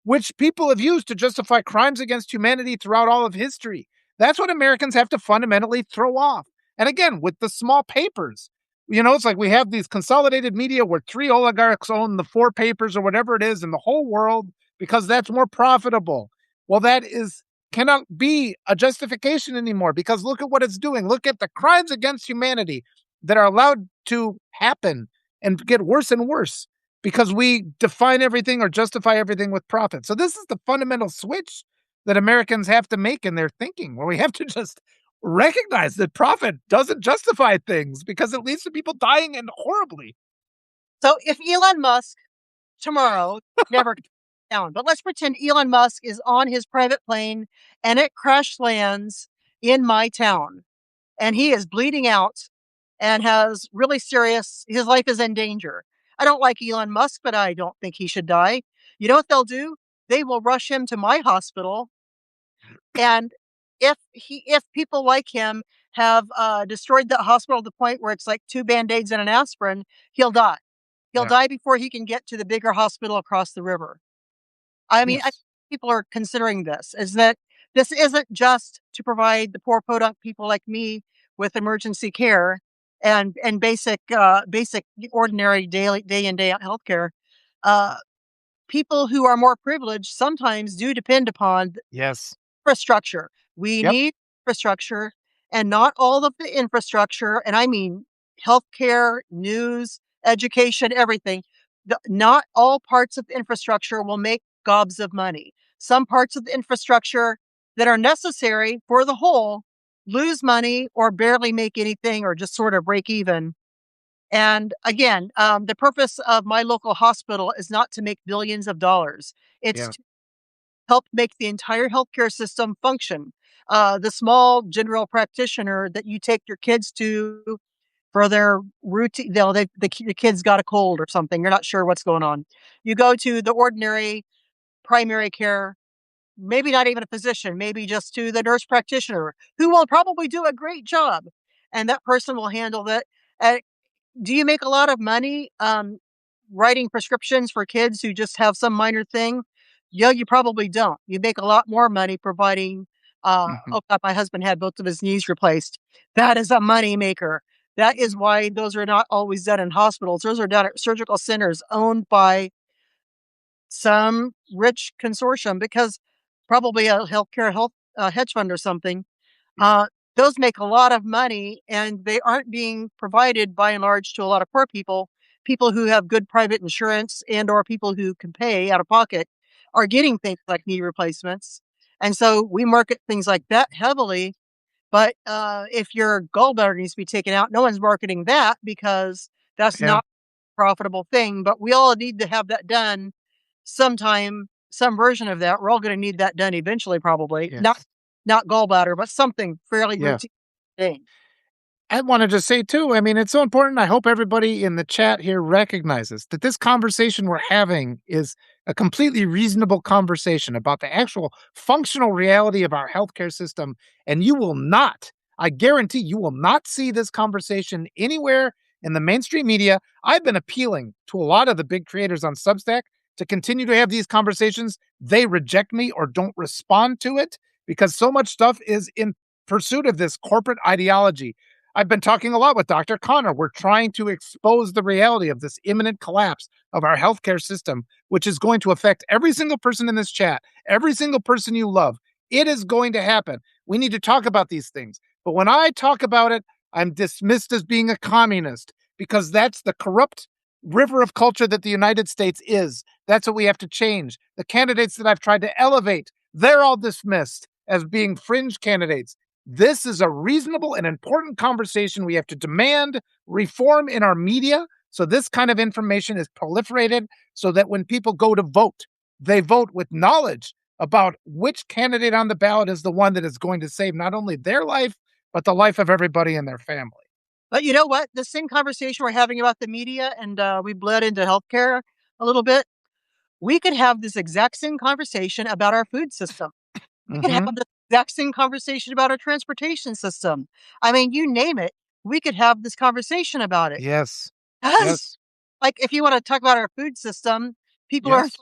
which people have used to justify crimes against humanity throughout all of history. That's what Americans have to fundamentally throw off. And again, with the small papers, it's like we have these consolidated media where 3 oligarchs own the 4 papers or whatever it is in the whole world because that's more profitable. Well, that is cannot be a justification anymore because look at what it's doing. Look at the crimes against humanity that are allowed to happen and get worse and worse because we define everything or justify everything with profit. So this is the fundamental switch that Americans have to make in their thinking, where we have to just recognize that profit doesn't justify things because it leads to people dying and horribly. So if Elon Musk tomorrow never comes down, but let's pretend Elon Musk is on his private plane and it crash lands in my town and he is bleeding out and has really serious, his life is in danger. I don't like Elon Musk, but I don't think he should die. You know what they'll do? They will rush him to my hospital. And if people like him have destroyed the hospital to the point where it's like 2 Band-Aids and an aspirin, he'll die. He'll Yeah. die before he can get to the bigger hospital across the river. I mean, I Yes. people are considering this, is that this isn't just to provide the poor podunk people like me with emergency care and basic ordinary daily day in, day out healthcare. Uh, People who are more privileged sometimes do depend upon Yes. infrastructure. We Yep. need infrastructure, and not all of the infrastructure, and I mean healthcare, news, education, everything. Not all parts of the infrastructure will make gobs of money. Some parts of the infrastructure that are necessary for the whole lose money or barely make anything or just sort of break even. And again, the purpose of my local hospital is not to make billions of dollars. It's Yeah. help make the entire healthcare system function. The small general practitioner that you take your kids to for their routine, the kid's got a cold or something, you're not sure what's going on. You go to the ordinary primary care, maybe not even a physician, maybe just to the nurse practitioner who will probably do a great job. And that person will handle that. Uh, do you make a lot of money, writing prescriptions for kids who just have some minor thing? Yeah, you probably don't. You make a lot more money providing, Mhm. oh god, my husband had both of his knees replaced. That is a money maker. That is why those are not always done in hospitals. Those are done at surgical centers owned by some rich consortium because probably a health hedge fund or something. Uh, those make a lot of money, and they aren't being provided by and large to a lot of poor people. People who have good private insurance and or people who can pay out of pocket are getting things like knee replacements. And so we market things like that heavily. But if your gallbladder needs to be taken out, no one's marketing that because that's Yeah. not. profitable thing, but we all need to have that done sometime, some version of that. We're all gonna need that done eventually, probably. Not Yes. not gallbladder, but something fairly Yeah. routine thing. I wanted to say too, I mean, it's so important. I hope everybody in the chat here recognizes that this conversation we're having is a completely reasonable conversation about the actual functional reality of our healthcare system. And you will not, I guarantee you will not see this conversation anywhere in the mainstream media. I've been appealing to a lot of the big creators on Substack to continue to have these conversations. They reject me or don't respond to it because so much stuff is in pursuit of this corporate ideology. I've been talking a lot with Dr. Connor. We're trying to expose the reality of this imminent collapse of our healthcare system, which is going to affect every single person in this chat, every single person you love. It is going to happen. We need to talk about these things. But when I talk about it, I'm dismissed as being a communist because that's the corrupt river of culture that the United States is. That's what we have to change. The candidates that I've tried to elevate, they're all dismissed as being fringe candidates. This is a reasonable and important conversation. We have to demand reform in our media so this kind of information is proliferated so that when people go to vote, they vote with knowledge about which candidate on the ballot is the one that is going to save not only their life, but the life of everybody in their family. But you know what? The same conversation we're having about the media and we bled into healthcare a little bit. We could have this exact same conversation about our food system. We could have Mm-hmm. the exact same conversation about our transportation system. I mean, you name it, we could have this conversation about it. Yes. 'Cause, Yes. like, if you wanna talk about our food system, people are Yes.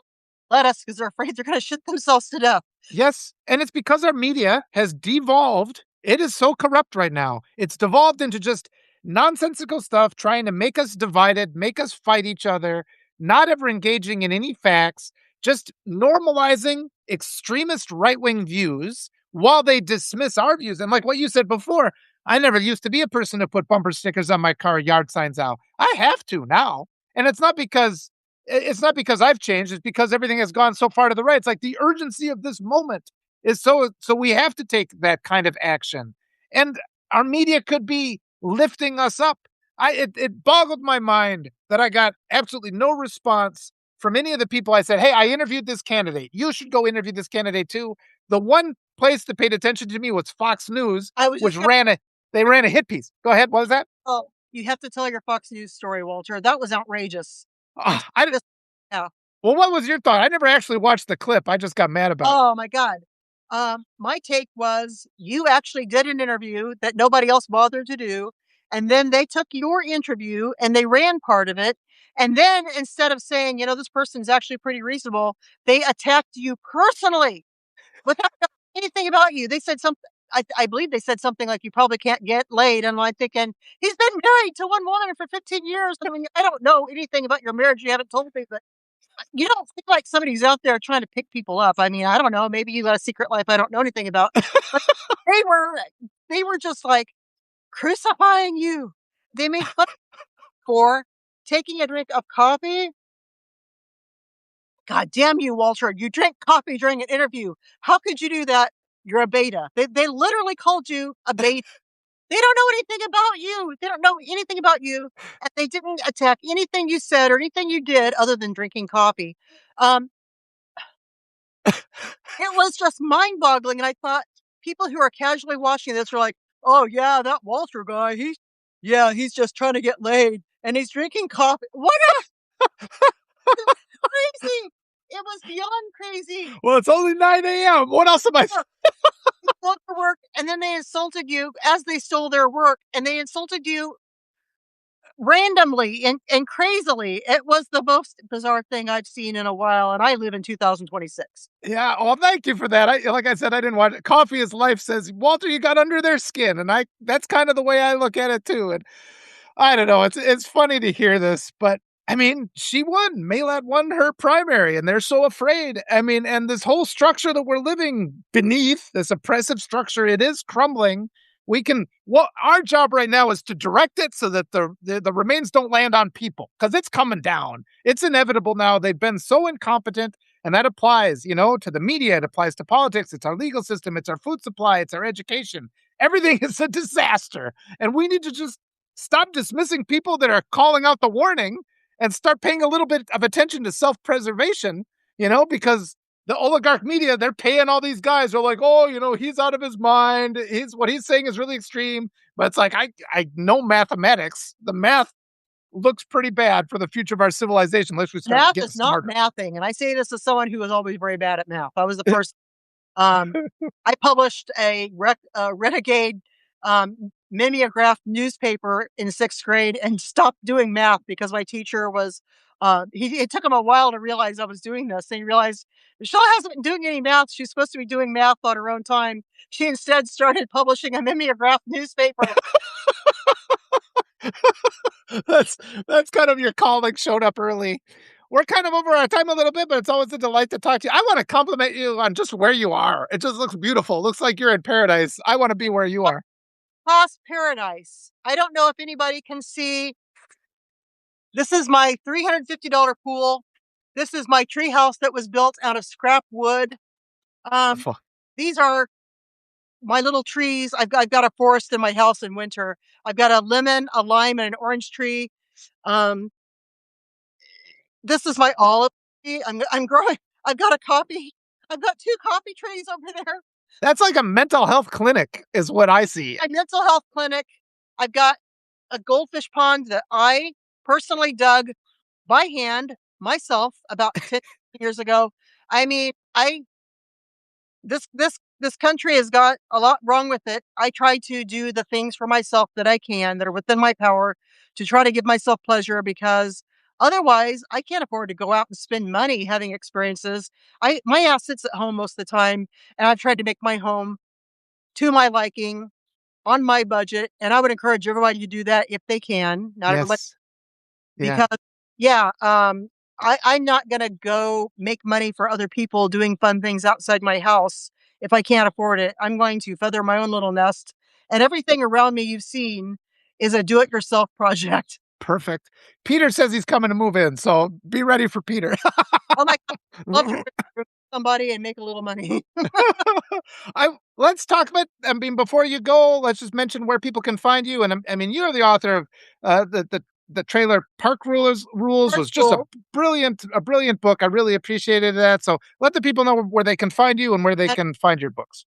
let us because 'cause they're afraid they're gonna shit themselves to death. Yes, and it's because our media has devolved. It is so corrupt right now. It's devolved into just nonsensical stuff, trying to make us divided, make us fight each other, not ever engaging in any facts, just normalizing extremist right wing views while they dismiss our views. And like what you said before, I never used to be a person to put bumper stickers on my car, yard signs out. I have to now. And it's not because I've changed, it's because everything has gone so far to the right. It's like the urgency of this moment is so we have to take that kind of action. And our media could be lifting us up. It boggled my mind that I got absolutely no response from any of the people I said, "Hey, I interviewed this candidate. You should go interview this candidate too." The one place that paid attention to me was Fox News, I was which just gonna ran a hit piece. Go ahead. What was that? oh, you have to tell your Fox News story, Walter. That was outrageous. It's I just yeah. Well, what was your thought? I never actually watched the clip. I just got mad about it. Oh my god. My take was you actually did an interview that nobody else bothered to do, and then they took your interview and they ran part of it, and then instead of saying, "You know, this person's actually pretty reasonable," they attacked you personally without knowing anything about you. They said something I believe they said something like, "You probably can't get laid," and I'm thinking, "He's been married to one woman for 15 years." I mean, I don't know anything about your marriage, you haven't told me, but you don't feel like somebody's out there trying to pick people up. I mean, I don't know, maybe you got a secret life I don't know anything about, but they were they were just, like, crucifying you. They made fun for taking a drink of coffee. God damn you, Walter, you drank coffee during an interview. How could you do that? You're a beta. They literally called you a beta. They don't know anything about you. They don't know anything about you, and they didn't attack anything you said or anything you did other than drinking coffee. Um, It was just mind-boggling, and I thought people who are casually watching this are like, "Oh, yeah, that Walter guy, he's just trying to get laid, and he's drinking coffee." What a crazy! It was beyond crazy. Well, it's only 9 a.m. What else am I? Yeah, you go to work, and then they insulted you as they stole their work, and they insulted you randomly and crazily. It was the most bizarre thing I've seen in a while, and I live in 2026. Yeah. Well, thank you for that. Like I said, I didn't want it. Coffee is life says, Walter, you got under their skin. And that's kind of the way I look at it too. And I don't know. It's funny to hear this, but I mean, she won. Malat won her primary, and they're so afraid. I mean, and this whole structure that we're living beneath, this oppressive structure, it is crumbling. Well, our job right now is to direct it so that the remains don't land on people because it's coming down. It's inevitable now. They've been so incompetent, and that applies, to the media. It applies to politics. It's our legal system. It's our food supply. It's our education. Everything is a disaster, and we need to just stop dismissing people that are calling out the warning and start paying a little bit of attention to self-preservation, you know, because the oligarch media, they're paying all these guys. They're like, oh, you know, he's out of his mind. He's what he's saying is really extreme. But it's like I know mathematics. The math looks pretty bad for the future of our civilization unless we start Math getting is not smarter. mathing, and I say this as someone who was always very bad at math. I was the first. Um, I published a renegade mimeograph newspaper in sixth grade and stopped doing math because my teacher was. It took him a while to realize I was doing this. And he realized Michelle hasn't been doing any math. She's supposed to be doing math on her own time. She instead started publishing a mimeograph newspaper. that's that's kind of your calling showed up early. We're kind of over our time a little bit, but it's always a delight to talk to you. I want to compliment you on just where you are. It just looks beautiful. Looks like you're in paradise. I want to be where you are. Cost paradise. I don't know if anybody can see. This is my $350 pool. This is my tree house that was built out of scrap wood. Um, these are my little trees. I've got a forest in my house in winter. I've got a lemon, a lime, and an orange tree. Um, this is my olive tree. I'm growing. I've got a coffee. I've got two coffee trees over there. That's like a mental health clinic, is what I see. A mental health clinic. I've got a goldfish pond that I personally dug by hand myself about 10 years ago. I mean, I this country has got a lot wrong with it. I try to do the things for myself that I can that are within my power to try to give myself pleasure because otherwise I can't afford to go out and spend money having experiences. I my ass sits at home most of the time and I've tried to make my home to my liking on my budget and I would encourage everybody to do that if they can. Not everybody Yes. Yeah. because yeah, I'm not gonna go make money for other people doing fun things outside my house if I can't afford it. I'm going to feather my own little nest, and everything around me you've seen is a do-it-yourself project. Perfect. Peter says he's coming to move in, so be ready for Peter. Oh my god, I'd love to rent from somebody and make a little money. I let's talk about. I mean, before you go, let's just mention where people can find you. And I mean, you're the author of the trailer Park Rules Park was just rule. a brilliant book. I really appreciated that. So let the people know where they can find you and where they And can find your books.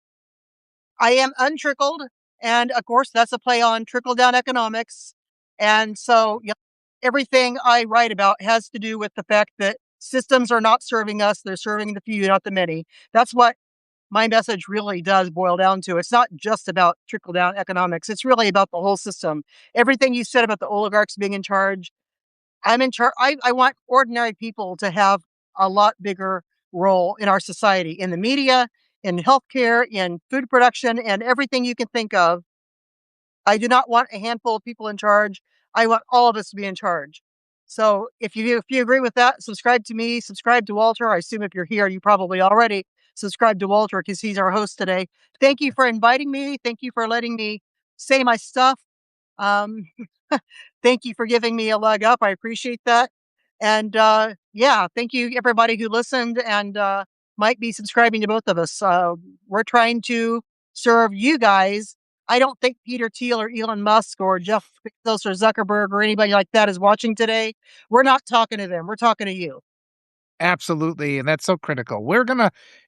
I am untrickled, and of course, that's a play on trickle down economics. And so, yep, everything I write about has to do with the fact that systems are not serving us; they're serving the few, not the many. That's what my message really does boil down to. It's not just about trickle down economics. It's really about the whole system. Everything you said about the oligarchs being in charge, I'm in charge. I want ordinary people to have a lot bigger role in our society, in the media, in healthcare, in food production, and everything you can think of. I do not want a handful of people in charge. I want all of us to be in charge. So if you agree with that, subscribe to me, subscribe to Walter. I assume if you're here, you probably already subscribe to Walter because he's our host today. Thank you for inviting me. Thank you for letting me say my stuff. Um, thank you for giving me a leg up. I appreciate that. And yeah, thank you everybody who listened and might be subscribing to both of us. We're trying to serve you guys. I don't think Peter Thiel or Elon Musk or Jeff Bezos or Zuckerberg or anybody like that is watching today. We're not talking to them. We're talking to you. Absolutely, and that's so critical.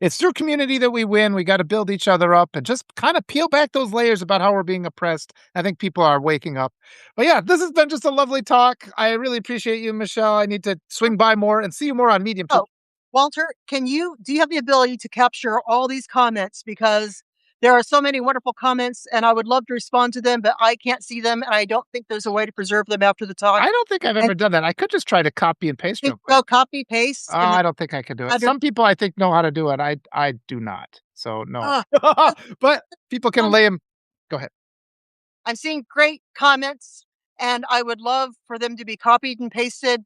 It's through community that we win. We gotta build each other up and just kinda peel back those layers about how we're being oppressed. I think people are waking up. But yeah, this has been just a lovely talk. I really appreciate you, Michelle. I need to swing by more and see you more on Medium too. Oh, Walter, do you have the ability to capture all these comments? Because there are so many wonderful comments and I would love to respond to them, but I can't see them and I don't think there's a way to preserve them after the talk. I don't think I've And ever done that. I could just try to copy and paste you real quick. go copy, paste, and then I don't think I could do it. under, Some people I think know how to do it. I do not. So no. uh, But people can lay them. Go ahead. I'm seeing great comments and I would love for them to be copied and pasted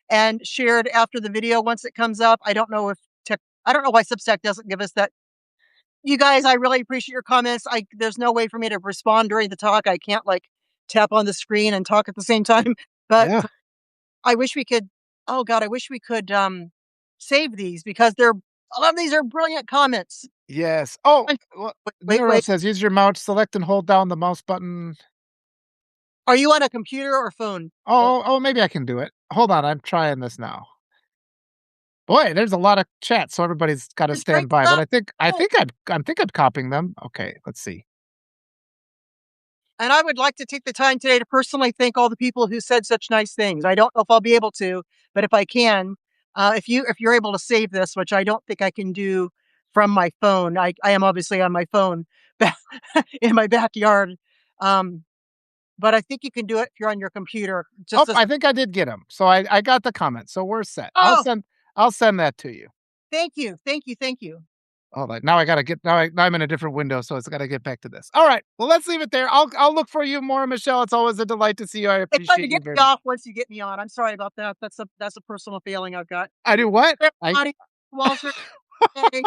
and shared after the video once it comes up. I don't know why Substack doesn't give us that. You guys, I really appreciate your comments. There's no way for me to respond during the talk. I can't like tap on the screen and talk at the same time. But Yeah. I wish we could. Oh God, I wish we could save these because they're a lot of these are brilliant comments. Yes. Oh, Wait, well, wait, Nero wait. says use your mouse, select and hold down the mouse button. Are you on a computer or phone? Well, Oh, maybe I can do it. hold on, I'm trying this now. Boy, there's a lot of chat, so everybody's gotta It's great stand by, but stuff. I think I'm copying them. Okay, let's see. And I would like to take the time today to personally thank all the people who said such nice things. I don't know if I'll be able to, but if I can, if you're able to save this, which I don't think I can do from my phone, I am obviously on my phone in my backyard. Um, but I think you can do it if you're on your computer. Oh, Just as I think I did get them. So I got the comment, so we're set. oh, I'll send that to you. thank you, thank you, thank you. Alright, now I gotta get now I'm in a different window, so it's gotta get back to this. Alright, well, let's leave it there. I'll look for you more, Michelle. It's always a delight to see you. I It's hard to appreciate you get very me much. off once you get me on. I'm sorry about that. That's a personal feeling I've got. I do what? Everybody, Walter. Hey.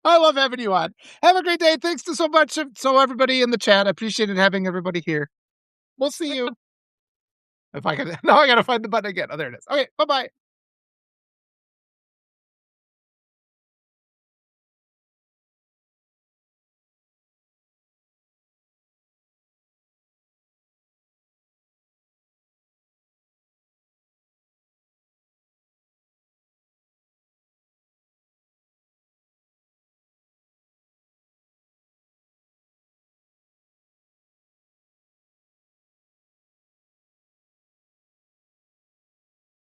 I love having you on. Have a great day. Thanks to so much so everybody in the chat. I appreciated having everybody here. We'll see you. If I can now I gotta find the button again. Oh, there it is. Okay, bye-bye.